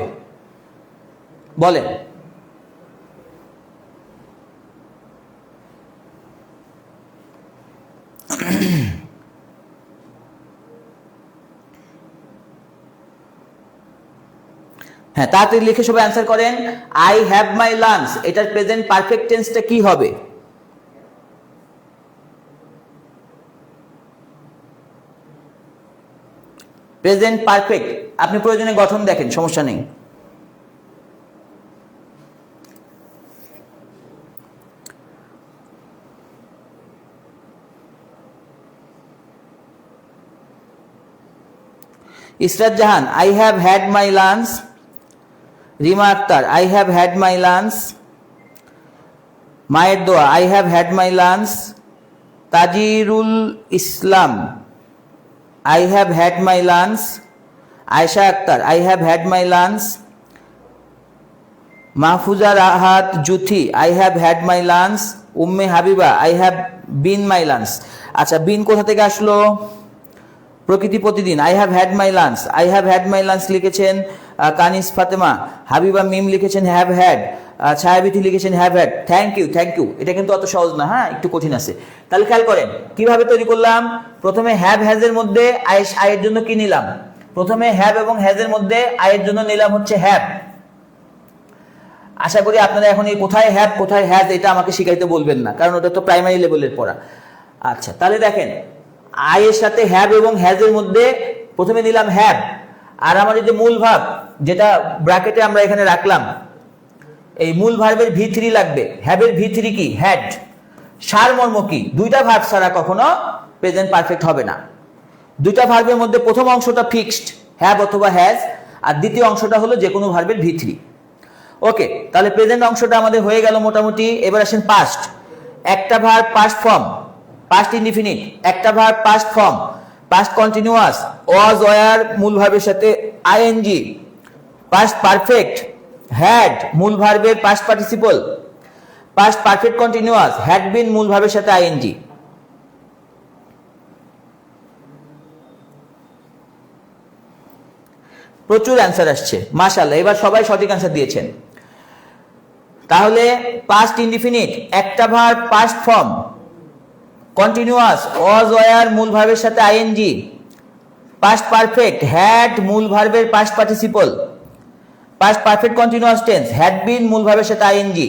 বলেন। হ্যাঁ তাড়াতাড়ি লিখে সবাই অ্যান্সার করেন। I have my lunch, এটার প্রেজেন্ট পারফেক্ট টেন্সটা কি হবে? প্রেজেন্ট পারফেক্ট, আপনি প্রয়োজনে গঠন দেখেন, সমস্যা নেই। Israt Jahan, I have had my lunch. Rima Akter, I have had my lunch. মায়ের দোয়া, I have had my lunch. Tajirul Islam, I have had my lunch. Ayesha Akter, I have had my lunch. Mahfuza Rahat Juthi, I have had my lunch. Umme Habiba, I have been my lunch. আচ্ছা, বিন কোথা থেকে আসলো? Prakriti Protidin, I have had my lunch. I have had my lunch লিখেছেন কানিস ফাতেমা। হাবিবা মিম লিখেছেন হ্যাভ হ্যাড। ছায়াবিথি লিখেছেন have had. Thank you, thank you. এটা কিন্তু অত সহজ না, হ্যাঁ, একটু কঠিন আছে। তাহলে খেয়াল করেন কিভাবে তৈরি করলাম। প্রথমে হ্যাভ হ্যাজের মধ্যে আয়ের জন্য কি নিলাম? প্রথমে হ্যাভ এবং হ্যাজের মধ্যে আয়ের জন্য নিলাম হচ্ছে হ্যাভ। আশা করি আপনারা এখন এই কোথায় হ্যাভ কোথায় হ্যাজ এটা আমাকে শিখাইতে বলবেন না, কারণ ওটা তো প্রাইমারি লেভেলের পড়া। আচ্ছা, তাহলে দেখেন আয়ের সাথে হ্যাভ এবং হ্যাজের মধ্যে প্রথমে নিলাম হ্যাভ, আর আমার এই যে মূল ভাব যেটা ব্র্যাকেটে আমরা এখানে রাখলাম, এই মূল ভার্বের V3 লাগবে। হ্যাভের V3 কি? হ্যাড। সারমর্ম কি? দুইটা ভার্ব ছাড়া কখনো প্রেজেন্ট পারফেক্ট হবে না। দুইটা ভার্বের মধ্যে প্রথম অংশটা ফিক্সড, হ্যাভ অথবা হ্যাজ, আর দ্বিতীয় অংশটা হলো যে কোনো ভার্বের V3। ওকে, তাহলে প্রেজেন্ট অংশটা আমাদের হয়ে গেল মোটামুটি। এবার আসেন পাস্ট। একটা verb past form, past indefinite. একটা verb past form, past continuous, was were মূল ভার্বের সাথে আইএনজি। পাস্ট পারফেক্ট, হ্যাড মূল ভার্বের past participle. Past perfect continuous, had been মূল ভার্বের সাথে আইএনজি। প্রচুর অ্যান্সার আসছে, মাশাআল্লাহ। এবার সবাই সঠিক অ্যান্সার দিয়েছেন। তাহলে পাস্ট ইনডিফিনিট, একটা verb past form, continuous, was were মূল ভার্বের সাথে আইএনজি। পাস্ট পারফেক্ট, হ্যাড মূল ভার্বের past participle. Past perfect continuous tense, had been মূল ভার্বের সাথে আইএনজি।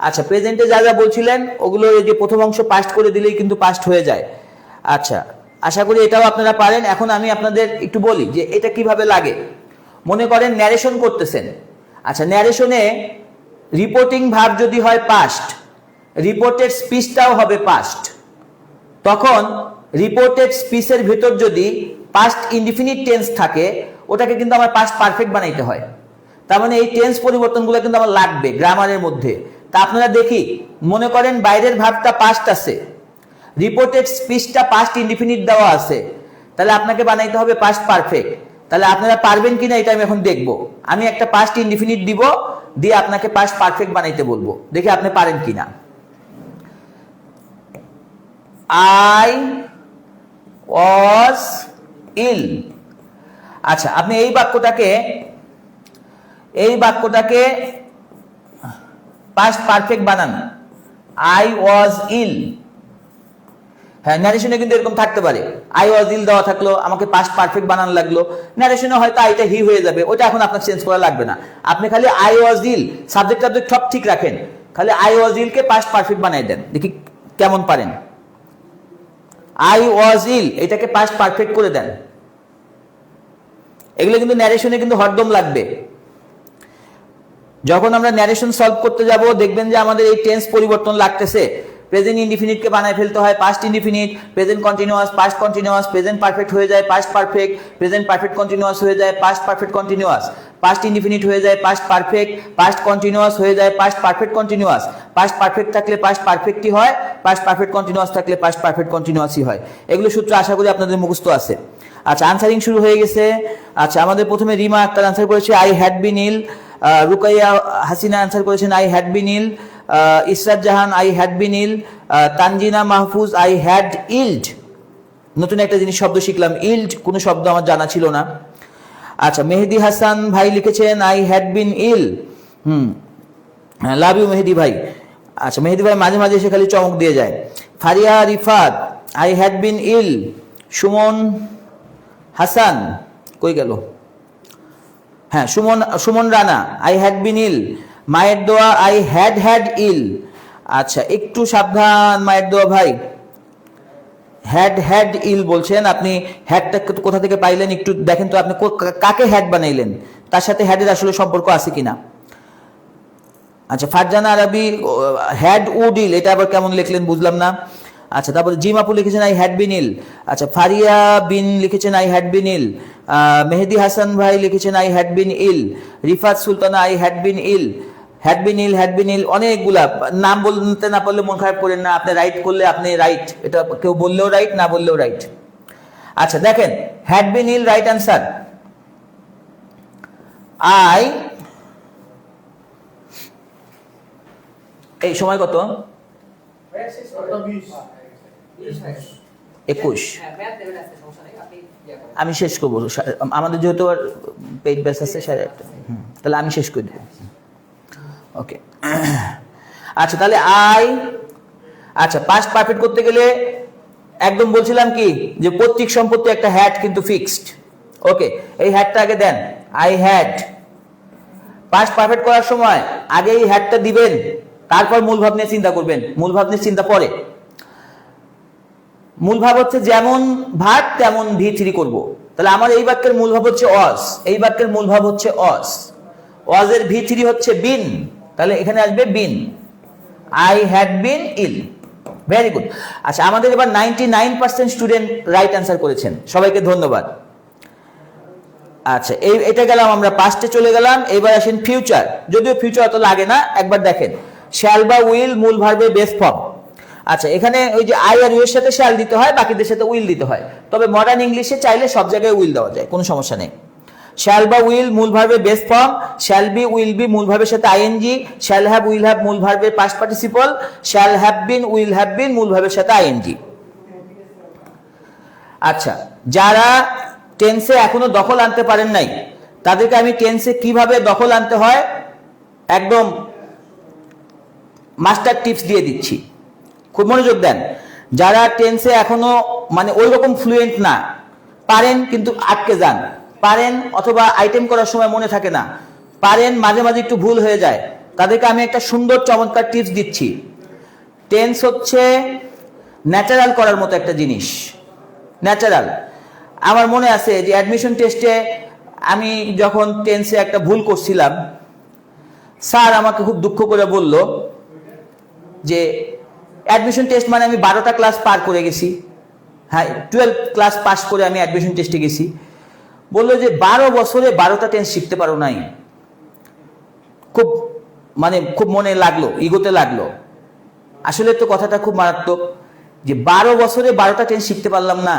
আচ্ছা, প্রেজেন্টে যা যা বলছিলেন ওগুলো এই যে প্রথম অংশ পাস্ট করে দিলেই কিন্তু পাস্ট হয়ে যায়। আচ্ছা, আশা করি এটাও আপনারা পারেন। এখন আমি আপনাদের একটু বলি যে এটা কিভাবে লাগে। মনে করেন ন্যারেশন করতেছেন। আচ্ছা, ন্যারেশনে রিপোর্টিং ভার্ব যদি হয় পাস্ট, রিপোর্টেড স্পিচটাও হবে পাস্ট। তখন রিপোর্টেড স্পিচের ভেতর যদি পাস্ট ইনডিফিনিট টেন্স থাকে, ওটাকে কিন্তু আমার পাস্ট পারফেক্ট বানাইতে হয়। তার মানে এই টেন্স পরিবর্তনগুলো কিন্তু আমার লাগবে গ্রামারের মধ্যে। তা আপনারা দেখি, মনে করেন বাইরের ভার্বটা পাস্ট আছে, রিপোর্টেড স্পিচটা পাস্ট ইনডিফিনিট দেওয়া আছে, তাহলে আপনাকে বানাইতে হবে পাস্ট পারফেক্ট। তাহলে আপনারা পারবেন কিনা এটা আমি এখন দেখবো। আমি একটা পাস্ট ইনডিফিনিট দিব, দিয়ে আপনাকে পাস্ট পারফেক্ট বানাইতে বলবো, দেখি আপনি পারেন কিনা। I was ill। আচ্ছা, আপনি এই বাক্যটাকে পাস্ট পারফেক্ট বানান। I was ill। হ্যাঁ, ন্যারেশনে কিন্তু এরকম থাকতে পারে, I was ill দেওয়া থাকলো, আমাকে পাস্ট পারফেক্ট বানানো লাগলো। ন্যারেশনে হয়তো আইটা হি হয়ে যাবে, ওটা এখন আপনার চেঞ্জ করা লাগবে না। আপনি খালি I was ill, সাবজেক্ট সব ঠিক রাখেন, খালি I was ill K past perfect বানাই দেন, দেখি কেমন পারেন। I was ill এটাকে পাস্ট পারফেক্ট করে দেন। এগুলো কিন্তু ন্যারেশনে কিন্তু হরদম লাগবে। যখন আমরা ন্যারেশন সলভ করতে যাব দেখবেন যে আমাদের এই টেন্স পরিবর্তন লাগতেছে। প্রেজেন্ট ইনডিফিনিট কে বানায় ফেলতে হয় past indefinite, present continuous past continuous, present perfect হয়ে যায় past perfect, present perfect continuous হয়ে যায় past perfect continuous, past indefinite হয়ে যায় পাস্ট পারফেক্ট, পাস্ট কন্টিনিউয়াস হয়ে যায় past perfect continuous. Past perfect থাকলে পাস্ট পারফেক্টই হয়, পাস্ট পারফেক্ট কন্টিনিউয়াস থাকলে পাস্ট পারফেক্ট কন্টিনিউয়াসই হয়। এগুলো সূত্র আশা করি আপনাদের মুখস্থ আছে। আচ্ছা, আনসারিং শুরু হয়ে গেছে। আচ্ছা, আমাদের প্রথমে রিমা আক্তার আনসার করেছে I had been ill. Rukaiya Hasina answer করেছেন I had been ill. Israt Jahan I had been ill. Tanjina Mahfuz I had illed. নতুন একটা জিনিস শব্দ শিখলাম, ইল্ড কোনো শব্দ আমার জানা ছিল না। আচ্ছা, মেহেদি হাসান ভাই লিখেছেন I had been ill. Love you Mehedi ভাই। আচ্ছা, মেহেদি ভাই মাঝে মাঝে এসে খালি চমক দিয়ে যায়। Faria Rifat I had been ill. Sumon Hasan কই গেল? হ্যাঁ, Sumon Rana I had been ill. মায়ের দোয়া আই হ্যাড ইল। আচ্ছা, একটু সাবধান মায়ের দোয়া ভাই। হ্যাড ইল বলছেন, আপনি হ্যাডটা কোথা থেকে পাইলেন একটু দেখেন তো, আপনি কাকে হ্যাড বানাইলেন, তার সাথে হ্যাডের আসলে সম্পর্ক আছে কিনা। আচ্ছা, ফারজানা আরবি হ্যাড উড ইল, এটা আবার কেমন লিখলেন বুঝলাম না। আচ্ছা, তারপরে জিম আপু লিখেছেন আই হ্যাড বিন ইল। আচ্ছা, ফারিয়া বিন লিখেছেন I had been ill. Mehedi Hasan ভাই লিখেছেন I had been ill. Rifat Sultana I had been ill. Had been ill অনেকগুলা নাম বলতে না পারলে মন খারাপ করেন না, আপনি রাইট করলে আপনি রাইট, এটা কেউ বললেও রাইট না বললেও রাইট। আচ্ছা দেখেন, had been ill right answer. I, এই সময় কত? 21। আমি শেষ করবো, আমাদের যেহেতু পেইড ব্যাচ আছে 8:30, তাহলে আমি শেষ করে দেবো। ওকে, আচ্ছা তাহলে আচ্ছা পাস্ট পারফেক্ট করতে গেলে একদম বলছিলাম কি যে প্রত্যেক সম্পত্তি একটা হ্যাড কিন্তু ফিক্সড। ওকে, এই হ্যাডটা আগে দেন, আই হ্যাড। পাস্ট পারফেক্ট করার সময় আগে এই হ্যাডটা দিবেন, তারপর মূল ভাব নিয়ে চিন্তা করবেন। মূল ভাব নিয়ে চিন্তা পরে। মূল ভাব হচ্ছে যেমন ভাব তেমন V3 করব। তাহলে আমার এই বাক্যের মূল ভাব হচ্ছে অস, এই বাক্যের মূল ভাব হচ্ছে অস, ওয়াজের V3 হচ্ছে বিন, তাহলে এখানে আসবে been. I had been ill. Very good. আচ্ছা, আমাদের এবার 99% স্টুডেন্ট রাইট অ্যান্সার করেছেন, সবাইকে ধন্যবাদ। আচ্ছা, এটা গেলাম আমরা পাস্টে চলে গেলাম। এবার আসেন ফিউচার, যদিও ফিউচার অত লাগে না, একবার দেখেন শ্যাল বা উইল মূল ভার্বের বেস ফর্ম। আচ্ছা, এখানে ওই যে আই আর ইউ এর সাথে শ্যাল দিতে হয়, বাকিদের সাথে উইল দিতে হয়, তবে মডার্ন ইংলিশে চাইলে সব জায়গায় উইল দেওয়া যায়, কোনো সমস্যা নেই। শ্যাল বা উইল মূল ভার্বের base form, shall be will be মূল ভার্বের সাথে ING, shall have will have মূল ভার্বের past participle, shall have been will have been মূল ভার্বের সাথে আইএনজি। আচ্ছা, যারা টেন্সে এখনো দখল আনতে পারেন নাই, তাদেরকে আমি টেন্সে কিভাবে দখল আনতে হয় একদম মাস্টার টিপস দিয়ে দিচ্ছি, খুব মনোযোগ দেন। যারা টেন্সে এখনো মানে ওই রকম ফ্লুয়েন্ট না, পারেন কিন্তু আটকে যান, পারেন অথবা আইটেম করার সময় মনে থাকে না, পারেন মাঝে মাঝে একটু ভুল হয়ে যায়, তাদেরকে আমি একটা সুন্দর চমৎকার টিপস দিচ্ছি। টেন্স হচ্ছে ন্যাচারাল করার মতো একটা জিনিস, ন্যাচারাল। আমার মনে আছে যে অ্যাডমিশন টেস্টে আমি যখন টেন্সে একটা ভুল করছিলাম, স্যার আমাকে খুব দুঃখ করে বলল যে অ্যাডমিশন টেস্ট মানে আমি 12টা ক্লাস পার করে গেছি, হ্যাঁ 12 ক্লাস পাস করে আমি অ্যাডমিশন টেস্টে গেছি। বললো যে 12 বছরে 12টা টেন্স শিখতে পারো নাই। খুব মনে লাগলো, ইগোতে লাগলো। আসলে তো কথাটা খুব মারাত্মক যে 12 বছরে 12টা টেন্স শিখতে পারলাম না।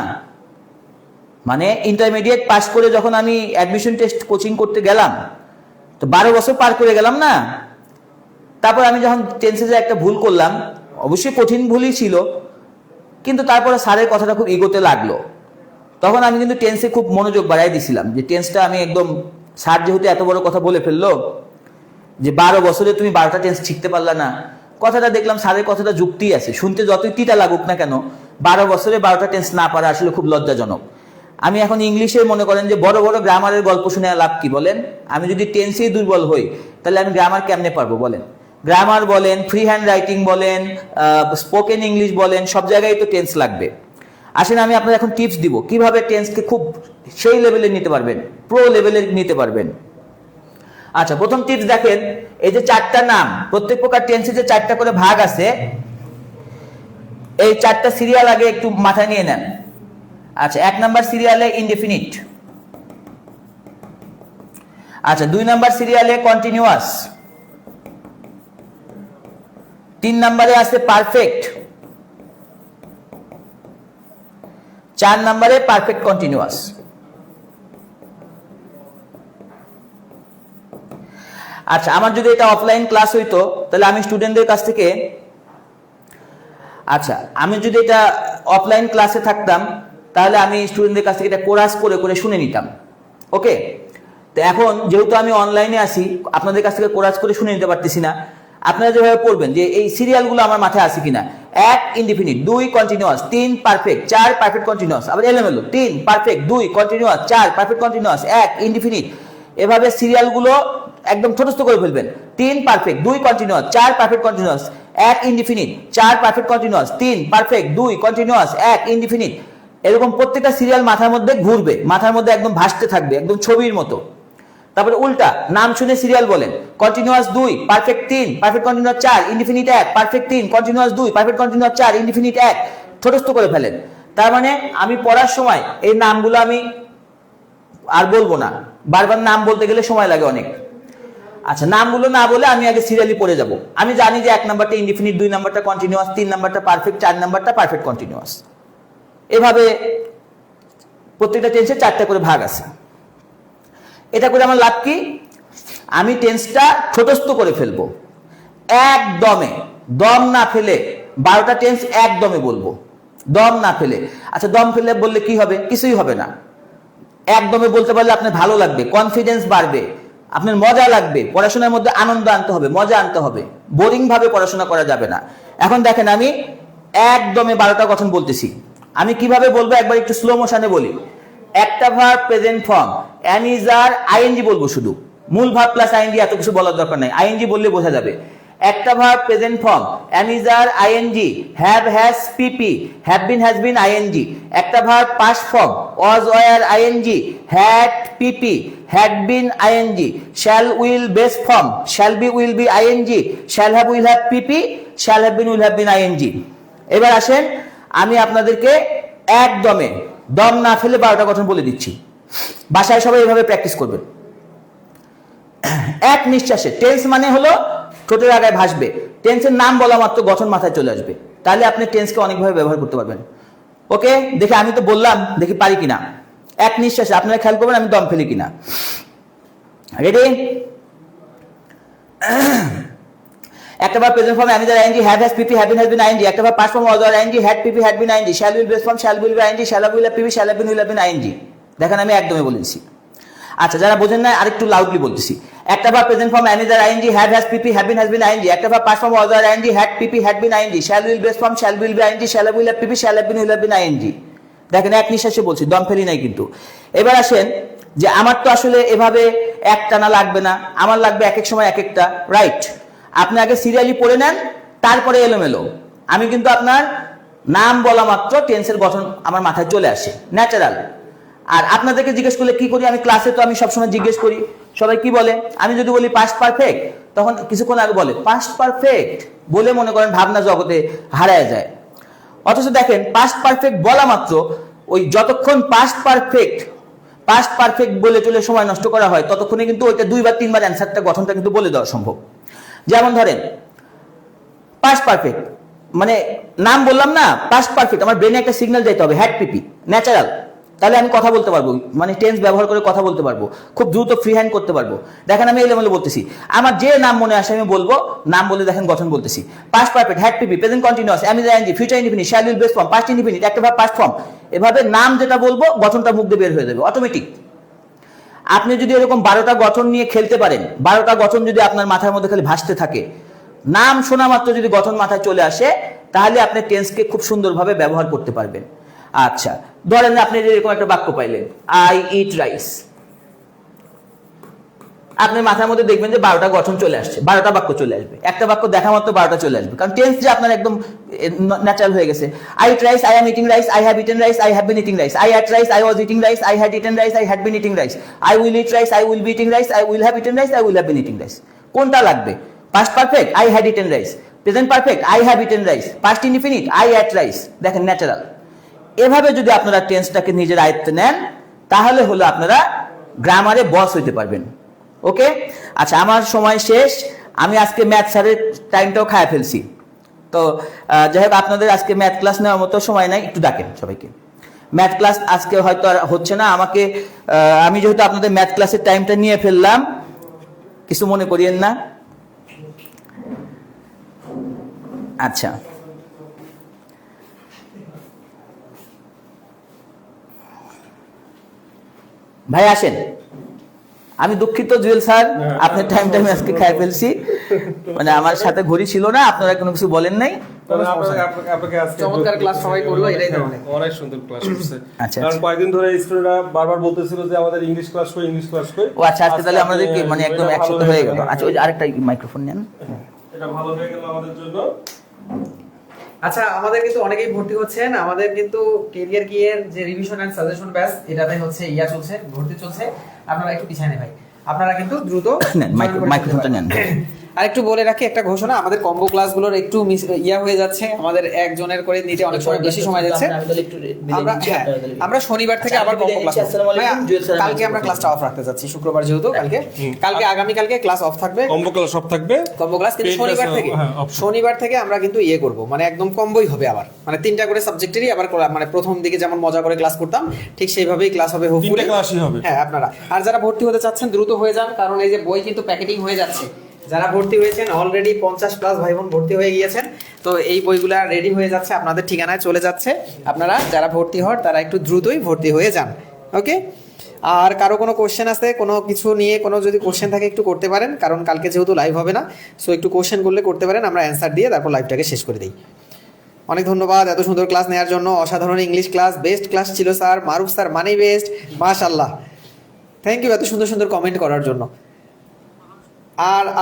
মানে ইন্টারমিডিয়েট পাস করে যখন আমি অ্যাডমিশন টেস্ট কোচিং করতে গেলাম, তো 12 বছর পার করে গেলাম না। তারপর আমি যখন টেন্সে যে একটা ভুল করলাম, অবশ্যই কঠিন ভুলই ছিল, কিন্তু তারপরে স্যারের কথাটা খুব ইগোতে লাগলো। তখন আমি কিন্তু টেন্সে খুব মনোযোগ বাড়াই দিছিলাম যে টেন্সটা আমি একদম, স্যার যেহেতু এত বড় কথা বলে ফেললো যে 12 বছরে তুমি 12টা টেন্স শিখতে পারলা না, কথাটা দেখলাম স্যারের কথাটা যুক্তি আছে, শুনতে যতই তিতা লাগুক না কেন, 12 বছরে 12টা টেন্স না পারা আসলে খুব লজ্জাজনক। আমি এখন ইংলিশে মনে করেন যে বড় বড় গ্রামারের গল্প শুনে লাভ কি বলেন? আমি যদি টেন্সেই দুর্বল হই, তাহলে আমি গ্রামার কেমনে পারবো বলেন? গ্রামার বলেন, ফ্রি হ্যান্ড রাইটিং বলেন, স্পোকেন ইংলিশ বলেন, সব জায়গায় তো টেন্স লাগবে। আসেন আমি আপনার এখন টিপস দিব কিভাবে টেন্সকে খুব সেই লেভেলে নিতে পারবেন, প্রো লেভেলে নিতে পারবেন। আচ্ছা, প্রথম টিপস দেখেন, এই যে 4টা নাম, প্রত্যেক প্রকার টেন্সে যে 4টা করে ভাগ আছে, এই 4টা সিরিয়াল আগে একটু মাথায় নিয়ে নেন। আচ্ছা, 1 নাম্বার সিরিয়ালে ইনডেফিনিট। আচ্ছা, 2 নাম্বার সিরিয়ালে কন্টিনিউয়াস। 3 নাম্বারে আছে পারফেক্ট। 4 নাম্বারে পারফেক্ট কন্টিনিউয়াস। আচ্ছা, আমার যদি এটা অফলাইন ক্লাস হইতো, তাহলে আমি স্টুডেন্টদের কাছ থেকে, আচ্ছা আমি যদি এটা অফলাইন ক্লাসে থাকতাম, তাহলে আমি স্টুডেন্টদের কাছ থেকে এটা কোরাস করে করে শুনে নিতাম। ওকে, তো এখন যেহেতু আমি অনলাইনে আসি, আপনাদের কাছ থেকে কোরাস করে শুনে নিতে পারতেছি না। আপনারা যেভাবে পড়বেন যে এই সিরিয়ালগুলো আমার মাথায় আছে কিনা, 1 indefinite, 2 continuous, 3 perfect, 4 perfect continuous, আবার এলোমেলো, 3 perfect, 2 continuous, 4 perfect continuous, 1 indefinite. এভাবে সিরিয়ালগুলো একদম ছোট ছোট করে ফেলবেন। 3 perfect, 2 continuous, 4 perfect continuous, 1 indefinite, 4 perfect continuous, 3 perfect, 2 continuous, 1 indefinite. এরকম প্রত্যেকটা সিরিয়াল মাথার মধ্যে ঘুরবে, মাথার মধ্যে একদম ভাসতে থাকবে, একদম ছবির মতো। তারপরে উল্টা, নাম শুনে সিরিয়াল বলেন, continuous 2, perfect 3, perfect continuous 4, indefinite 1, perfect 3, continuous 2, perfect continuous 4, indefinite 1, ছোটস্থ করে ফেলেন। তার মানে আমি পড়ার সময় এই নামগুলো আমি আর বলবো না, বারবার নাম বলতে গেলে সময় লাগে অনেক। আচ্ছা, নামগুলো না বলে আমি আগে সিরিয়ালি পড়ে যাব। আমি জানি যে 1 নাম্বারটা ইনডিফিনিট, 2 নাম্বারটা কন্টিনিউয়াস, 3 নাম্বারটা পারফেক্ট, 4 নাম্বারটা পারফেক্ট কন্টিনিউয়াস। এভাবে প্রত্যেকটা টেন্সের 4টা করে ভাগ আছে। এটা করে আমার লাভ কি? আমি টেন্সটা ছোটস্থ করে ফেলবো একদমে, দম না ফেলে। 12টা টেন্স একদমে বলবো, দম না ফেলে। আচ্ছা, দম ফেলে বললে কি হবে? কিছুই হবে না। একদমে বলতে পারলে আপনার ভালো লাগবে, কনফিডেন্স বাড়বে, আপনার মজা লাগবে, পড়াশোনার মধ্যে আনন্দ আনতে হবে, মজা আনতে হবে, বোরিং ভাবে পড়াশোনা করা যাবে না। এখন দেখেন, আমি একদমে 12টা গঠন বলতেছি। আমি কিভাবে বলবো একবার একটু স্লো মোশনে বলি। একটা verb present form, am is are, ING বলবো শুধু, মূল ভার্ব প্লাস আইএনজি, এত কিছু বলার দরকার নাই, আইএনজি বললে বোঝা যাবে। একটা verb present form, am is are, ING, have has PP, have been has been ING. একটা verb past form, was were ING, had PP, had been ING. Shall will base form, shall be will be ING, shall have will have PP, shall have been will have been ING. এবার আসেন, আমি আপনাদেরকে একদমে দম না ফেলে 12টা গঠন বলে দিচ্ছি। বাসায় সবাই এভাবে প্র্যাকটিস করবেন। এক নিঃশ্বাসে, টেন্স মানে হলো ঠোঁটের আগায় ভাসবে, টেন্সের নাম বলা মাত্র গঠন মাথায় চলে আসবে, তাহলে আপনি টেন্সকে অনেকভাবে ব্যবহার করতে পারবেন। ওকে, দেখে আমি তো বললাম, দেখি পারি কিনা। এক নিঃশ্বাসে আপনারা খেয়াল করবেন আমি দম ফেলি কিনা। রেডি? একটা verb present form, am is are, ING, have has PP, have been has been ING. একটা verb past form, was were ING, had PP, had been ING. Shall will base form, shall will be ING, shall have will have PP, shall have been will have been ING. দেখেন আমি একদমই বলেছি। আচ্ছা, যারা বোঝেন না আরেকটু লাউডলি বলতেছি। একটা verb present form, am is are, ING, have has PP, have been has been ING. একটা verb past form, was were ING, had PP, had been ING. Shall will base form, shall will be ING, shall have will have PP, shall have been will have been ING. দেখেন এক নিঃশ্বাসে বলছি, দম ফেলি নাই কিন্তু। এবার আসেন যে আমার তো আসলে এভাবে একটানা লাগবে না, আমার লাগবে এক এক সময় এক একটা, রাইট? আপনি আগে সিরিয়ালি পড়ে নেন, তারপরে এলোমেলো। আমি কিন্তু আপনার নাম বলা মাত্র টেন্সের গঠন আমার মাথায় চলে আসে, ন্যাচারাল। আর আপনাদেরকে জিজ্ঞেস করলে কি করি আমি ক্লাসে, তো আমি সবসময় জিজ্ঞেস করি, সবাই কি বলে? আমি যদি বলি পাস্ট পারফেক্ট, তখন কিছুক্ষণ আগে বলে পাস্ট পারফেক্ট বলে মনে করেন ভাবনা জগতে হারায় যায়। অথচ দেখেন, পাস্ট পারফেক্ট বলা মাত্র ওই যতক্ষণ পাস্ট পারফেক্ট বলে চলে সময় নষ্ট করা হয়, ততক্ষণে কিন্তু ওইটা 2 বা 3 বার অ্যান্সারটা গঠনটা কিন্তু বলে দেওয়া সম্ভব। যেমন ধরেন পাস্ট পারফেক্ট মানে নাম বললাম না, পাস্ট পারফেক্ট, আমার ব্রেনে একটা সিগন্যাল যাইতে হবে, হ্যাড পিপি, ন্যাচারাল, তাহলে আমি কথা বলতে পারবো, মানে টেন্স ব্যবহার করে কথা বলতে পারবো, খুব দ্রুত ফ্রি হ্যান্ড করতে পারবো। দেখেন আমি এলোমেলো বলতেছি, আমার যে নাম মনে আসে আমি বলবো, নাম বলে দেখেন গঠন বলতেছি, past perfect, had PP, present continuous, am is ING, future indefinite, shall will base form, past indefinite, একটা ভার্ব পাস্ট ফর্ম। এভাবে নাম যেটা বলবো গঠনটা মুখ দিয়ে বের হয়ে যাবে অটোমেটিক। আপনি যদি এরকম 12টা গঠন নিয়ে খেলতে পারেন, 12টা গঠন যদি আপনার মাথার মধ্যে খালি ভাসতে থাকে, নাম শোনা মাত্র যদি গঠন মাথায় চলে আসে, তাহলে আপনি টেন্সকে খুব সুন্দরভাবে ব্যবহার করতে পারবেন। আচ্ছা, ধরেন আপনি এরকম একটা বাক্য পাইলেন, আই ইট রাইস। আপনার মাথার মধ্যে দেখবেন যে 12টা গঠন চলে আসছে, 12টা বাক্য চলে আসবে, একটা বাক্য দেখা মাত্র 12টা চলে আসবে, কারণ টেন্স যে আপনার একদম ন্যাচারাল হয়ে গেছে। I eat rice, I am eating rice, I have eaten rice, I have been eating rice. I ate rice, I was eating rice, I had eaten rice, I had been eating rice. I will eat rice, I will be eating rice, I will have eaten rice, I will have been eating rice. কোনটা লাগবে? Past perfect, I had eaten rice. Present perfect, I have eaten rice. Past indefinite, I ate rice. দেখেন ন্যাচারাল। এভাবে যদি আপনারা টেন্সটাকে নিজের আয়ত্তে নেন, তাহলে হলো আপনারা গ্রামারে বস হইতে পারবেন। ওকে, আচ্ছা, আমার সময় শেষ। আমি আজকে ম্যাথ স্যারের টাইমটাও খায় ফেলছি, তো যাই হোক, আপনাদের আজকে ম্যাথ ক্লাস নেওয়ার মতো সময় নাই, একটু ডাকেন সবাইকে। ম্যাথ ক্লাস আজকে হয়তো আর হচ্ছে না, আমাকে আমি যেহেতু আপনাদের ম্যাথ ক্লাসের টাইমটা নিয়ে ফেললাম, কিছু মনে করিয়েন না। আচ্ছা, ভাই আসেন। আমি দুঃখিত জুয়েল স্যার, আপনার টাইমটা আমি আজকে খাই ফেলছি, মানে আমার সাথে ঘড়ি ছিল না, আপনারা কোনো কিছু বলেন নাই। চমৎকার ক্লাস সবাই করলো, এটাই তো অনেক সুন্দর ক্লাস করছে। আচ্ছা, কারণ কয়েকদিন ধরে স্টুডেন্টরা বারবার বলতেছিল যে আমাদের ইংলিশ ক্লাস কই, ইংলিশ ক্লাস কই। ও আচ্ছা, আজকে তাহলে আমাদের কি মানে একদম একসাথে হয়ে গেল। আচ্ছা, ওই আরেকটা মাইক্রোফোন নেন। এটা ভালো হয়ে গেল আমাদের জন্য। আচ্ছা, আমাদের কিন্তু অনেকেই ভর্তি হচ্ছেন। আমাদের কিন্তু কেরিয়ার কি এর যে রিভিশন এন্ড সাজেশন ব্যাচ, এটাতে হচ্ছে চলছে, ভর্তি চলছে। আপনারা একটু পিছায় নেন ভাই, আপনারা কিন্তু দ্রুত নেন, মাইক্রোফোনটা নেন। আর একটু বলে রাখি একটা ঘোষণা, আমাদের কম্বো ক্লাসগুলোর একটু হয়ে যাচ্ছে, আমাদের একজনের করে নিতে অনেক সময় বেশি সময় যাচ্ছে। আমরা শনিবার থেকে আবার কম্বো ক্লাস, কালকে আমরা ক্লাসটা অফ রাখতে যাচ্ছি, শুক্রবার যেহেতু কালকে আগামীকালকে ক্লাস অফ থাকবে, কম্বো ক্লাস সব থাকবে, কম্বো ক্লাস। কিন্তু শনিবার থেকে আমরা কিন্তু করব, মানে একদম কম্বোই হবে আবার, মানে 3টা করে সাবজেক্টেরই আবার মানে প্রথম দিকে যেমন মজা করে ক্লাস করতাম ঠিক সেইভাবেই ক্লাস হবে, হোপফুলি ক্লাসই হবে। হ্যাঁ, আপনারা আর যারা ভর্তি হতে চাচ্ছেন দ্রুত হয়ে যান, কারণ এই যে বই কিন্তু প্যাকেটিং হয়ে যাচ্ছে। যারা ভর্তি হয়েছেন অলরেডি 50+ ভাই বোন ভর্তি হয়ে গিয়েছেন, তো এই বইগুলা রেডি হয়ে যাচ্ছে, আপনাদের ঠিকানায় চলে যাচ্ছে। আপনারা যারা ভর্তি হন তারা একটু দ্রুতই ভর্তি হয়ে যান। ওকে, আর কারো কোনো কোশ্চেন আছে, কোনো কিছু নিয়ে কোনো যদি কোশ্চেন থাকে একটু করতে পারেন, কারণ কালকে যেহেতু লাইভ হবে না, সো একটু কোশ্চেন করলে করতে পারেন, আমরা অ্যান্সার দিয়ে তারপর লাইভটাকে শেষ করে দিই। অনেক ধন্যবাদ এত সুন্দর ক্লাস নেওয়ার জন্য, অসাধারণ ইংলিশ ক্লাস, বেস্ট ক্লাস ছিল স্যার, মারুফ স্যার মানি বেস্ট, মাশাআল্লাহ, থ্যাংক ইউ এত সুন্দর সুন্দর কমেন্ট করার জন্য।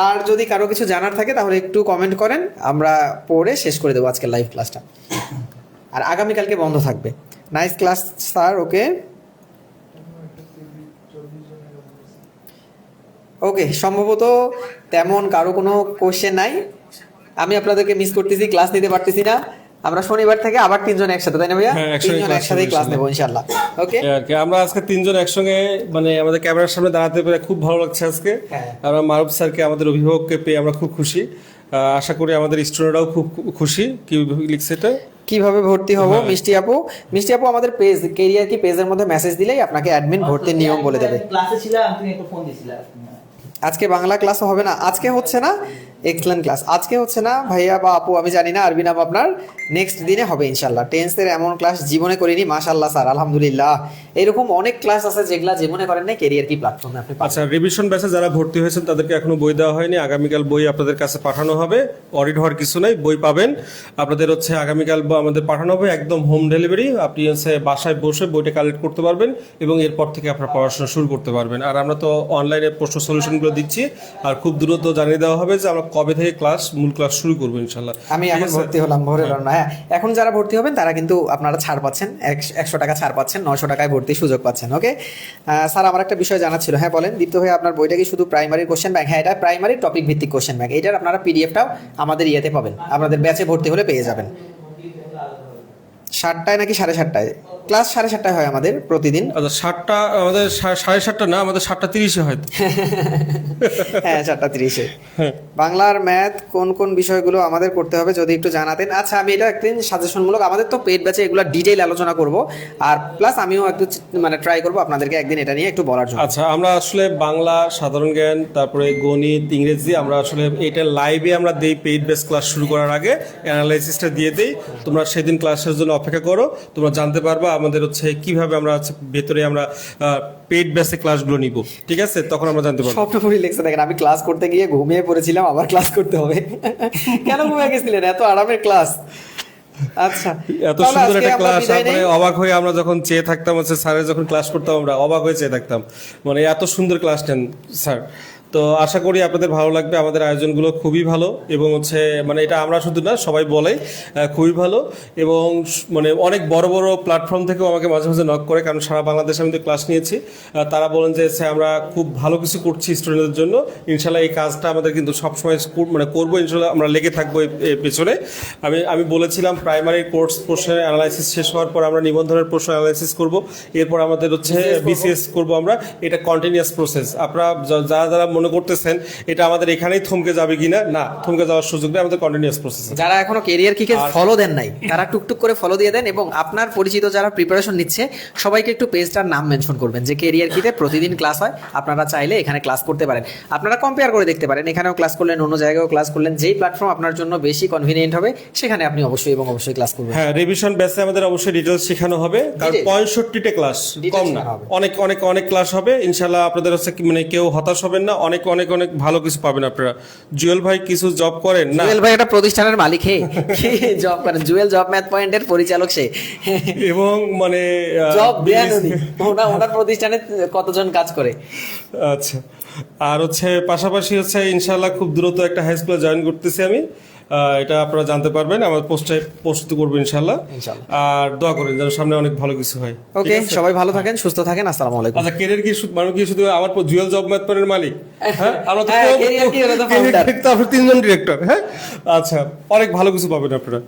আর যদি কারো কিছু জানার থাকে তাহলে একটু কমেন্ট করেন, আমরা পড়ে শেষ করে দেবো আজকের লাইভ ক্লাসটা, আর আগামীকালকে বন্ধ থাকবে। Nice class sir. Okay okay, সম্ভবত তেমন কারো কোনো কোশ্চেন নাই, আমি আপনাদেরকে মিস করতেছি, ক্লাস নিতে পারতেছি না। আমরা শনিবার থেকে আবার 3জন একসাথে, তাই না ভাইয়া? 3জন একসাথে ক্লাস নেবো ইনশাআল্লাহ। ওকে, আমরা আজকে 3জন একসঙ্গে মানে আমাদের ক্যামেরার সামনে দাঁড়াতে পেরে খুব ভালো লাগছে আজকে। আমরা মারুফ স্যারকে, আমাদের অভিভাবককে পেয়ে আমরা খুব খুশি। আশা করি আমাদের স্টুডেন্টরাও খুব খুশি। কি লিখছে এটা, কিভাবে ভর্তি হব? মিষ্টি আপু আমাদের পেজ কেরিয়ার কি পেজের মধ্যে মেসেজ দিলেই আপনাকে অ্যাডমিন ভর্তির নিয়ম বলে দেবে। ক্লাসে ছিলাম, তুমি একটা ফোন দিছিলা। আজকে বাংলা ক্লাসও হবে না, আজকে হচ্ছে না, এক্সেলেন্ট ক্লাস আজকে হচ্ছে না ভাইয়া বা আপু, আমি জানি না, আরবি নাম আপনার, নেক্সট দিনে হবে ইনশাল্লাহ। টেন্সের এমন ক্লাস জীবনে করিনি, মাশাআল্লাহ স্যার, আলহামদুলিল্লাহ। এরকম অনেক ক্লাস আছে যেগুলা জীবনে করেন নাই, কেরিয়ার কি প্ল্যাটফর্মে আপনি পাবেন। আচ্ছা, রিভিশন ব্যাচে যারা ভর্তি হয়েছেন তাদেরকে এখনো বই দেওয়া হয়নি, আগামীকাল বই আপনাদের কাছে পাঠানো হবে, অডিট হওয়ার কিছু নাই, বই পাবেন আপনাদের হচ্ছে আগামীকাল আমাদের পাঠানো হবে, একদম হোম ডেলিভারি, আপনি হচ্ছে বাসায় বসে বইটা কালেক্ট করতে পারবেন এবং এরপর থেকে আপনার পড়াশোনা শুরু করতে পারবেন। আর আমরা তো অনলাইনে প্রশ্ন সলিউশনগুলো দিচ্ছি, আর খুব দ্রুত জানিয়ে দেওয়া হবে যে আমরা কবে থেকে মূল ক্লাস শুরু করবো ইনশাল্লাহ। আমি এখন ভর্তি হলাম ভোরের রান্না। হ্যাঁ, এখন যারা ভর্তি হবেন তারা কিন্তু আপনারা ছাড় পাচ্ছেন, 100 টাকা ছাড় পাচ্ছেন, 900 টাকায় ভর্তির সুযোগ পাচ্ছেন। ওকে স্যার, আমার একটা বিষয় জানা ছিল। হ্যাঁ বলেন দীপ্ত ভাই, আপনার বইটা কি শুধু প্রাইমারি কোশ্চেন ব্যাংক? হ্যাঁ, এটা প্রাইমারি টপিক ভিত্তিক কোশ্চেন ব্যাংক, এটার আপনারা পিডিএফটাও আমাদের ইয়েতে পাবেন, আপনাদের ব্যাচে ভর্তি হলে পেয়ে যাবেন। 7টায় নাকি 7:30টায় ক্লাস? 7:30টায় হয় আমাদের প্রতিদিন। আচ্ছা, 7টা আমাদের 7:30 না, আমাদের 7:30 হয়। হ্যাঁ, 7:30। বাংলার ম্যাথ কোন কোন বিষয়গুলো আমাদের করতে হবে যদি একটু জানাতেন। আচ্ছা, আমি এটা একদিন সাজেশনমূলক, আমাদের তো পেড ব্যাচে এগুলো ডিটেইল আলোচনা করব, আর প্লাস আমিও একটু মানে ট্রাই করব আপনাদেরকে একদিন এটা নিয়ে একটু বলার জন্য। আচ্ছা, আমরা আসলে বাংলা, সাধারণ জ্ঞান, তারপরে গণিত, ইংরেজি, আমরা আসলে এটা লাইভে আমরা দেই, পেইড বেস ক্লাস শুরু করার আগে অ্যানালাইসিসটা দিয়ে দেই। তোমরা সেদিন ক্লাসের জন্য অপেক্ষা করো, তোমরা জানতে পারবা আমাদের হচ্ছে কিভাবে আমরা ভেতরে আমরা পেইড বেসে ক্লাসগুলো নিব, ঠিক আছে? তখন আমরা জানতে পারবো। স্বপ্নপুরী লেখছে দেখেন, আমি ক্লাস করতে গিয়ে ঘুমিয়ে পড়েছিলাম, আবার ক্লাস করতে হবে। কেন ঘুমিয়ে গেছিলেন? এত আরামের ক্লাস। আচ্ছা, এত সুন্দর একটা ক্লাস, তারপরে অবাক হয়ে আমরা যখন চেয়ে থাকতাম হচ্ছে স্যারের যখন ক্লাস করতাম, আমরা অবাক হয়ে চেয়ে থাকতাম, মানে এত সুন্দর ক্লাস নেন স্যার। তো আশা করি আপনাদের ভালো লাগবে, আমাদের আয়োজনগুলো খুবই ভালো, এবং হচ্ছে মানে এটা আমরা শুধু না, সবাই বলে খুবই ভালো, এবং মানে অনেক বড় বড় প্ল্যাটফর্ম থেকেও আমাকে মাঝে মাঝে নক করে, কারণ সারা বাংলাদেশে আমি তো ক্লাস নিয়েছি, তারা বলেন যে স্যার আমরা খুব ভালো কিছু করছি স্টুডেন্টদের জন্য, ইনশাল্লাহ এই কাজটা আমাদের কিন্তু সবসময় মানে করবো, ইনশাল্লাহ আমরা লেগে থাকবো এর পেছনে। আমি বলেছিলাম প্রাইমারি কোর্স প্রশ্নের অ্যানালাইসিস শেষ হওয়ার পর আমরা নিবন্ধনের প্রশ্ন অ্যানালাইসিস করব, এরপর আমাদের হচ্ছে বিসিএস করব আমরা, এটা কন্টিনিউয়াস প্রসেস। আপনারা যারা যারা মনে করতেছেন এটা আমাদের এখানেই থমকে যাবে কিনা, না, থমকে যাওয়ার সুযোগ নেই, আমাদের কন্টিনিউয়াস প্রসেস। যারা এখনো কেরিয়ার কিকে ফলো দেন নাই তারা টুকটুক করে ফলো দিয়ে দেন, এবং আপনার পরিচিত যারা প্রিপারেশন নিচ্ছে সবাইকে একটু পেজটার নাম মেনশন করবেন যে কেরিয়ার কিতে প্রতিদিন ক্লাস হয়, আপনারা চাইলে এখানে ক্লাস করতে পারেন। আপনারা কম্পেয়ার করে দেখতে পারেন, এখানেও ক্লাস করলেন, অন্য জায়গায়ও ক্লাস করলেন, যেই প্ল্যাটফর্ম আপনার জন্য বেশি কনভিনিয়েন্ট হবে সেখানে আপনি অবশ্যই এবং অবশ্যই ক্লাস করবেন। হ্যাঁ, রিভিশন ব্যাচে আমাদের অবশ্যই ডিটেইলস শেখানো হবে, কারণ 65টা ক্লাস কম না, অনেক অনেক অনেক ক্লাস হবে ইনশাআল্লাহ। আপনাদের হচ্ছে মানে কেউ হতাশ হবেন না, অনেক অনেক অনেক ভালো কিছু পাবেন আপনারা। জুয়েল ভাই কিছু জব করেন না? জুয়েল ভাই একটা প্রতিষ্ঠানের মালিক, হে জব করেন, জুয়েল জব ম্যাথ পয়েন্টের পরিচালক সে। এবং মানে জব দেন উনি, ওনার প্রতিষ্ঠানে কতজন কাজ করে। আচ্ছা, আর হচ্ছে পাশাপাশি হচ্ছে ইনশাল্লাহ খুব দ্রুত একটা হাই স্কুলে জয়েন করতেছি আমি, এটা আপনারা জানতে পারবেন, আমার পোস্টে পোস্ট করবো ইনশাল্লাহ। আর দোয়া করেন যেন সামনে অনেক ভালো কিছু হয়। ওকে, সবাই ভালো থাকেন, সুস্থ থাকেন, আসসালামু আলাইকুম। আচ্ছা, কেরিয়ার কি মানে কি শুধু আমার জুয়েল জব ম্যাথ পয়েন্টের মালিক? হ্যাঁ, আমরা তো হ্যাঁ, career কি হলো তো founder। তিনজন ডিরেক্টর। হ্যাঁ, আচ্ছা, অনেক ভালো কিছু পাবেন আপনারা।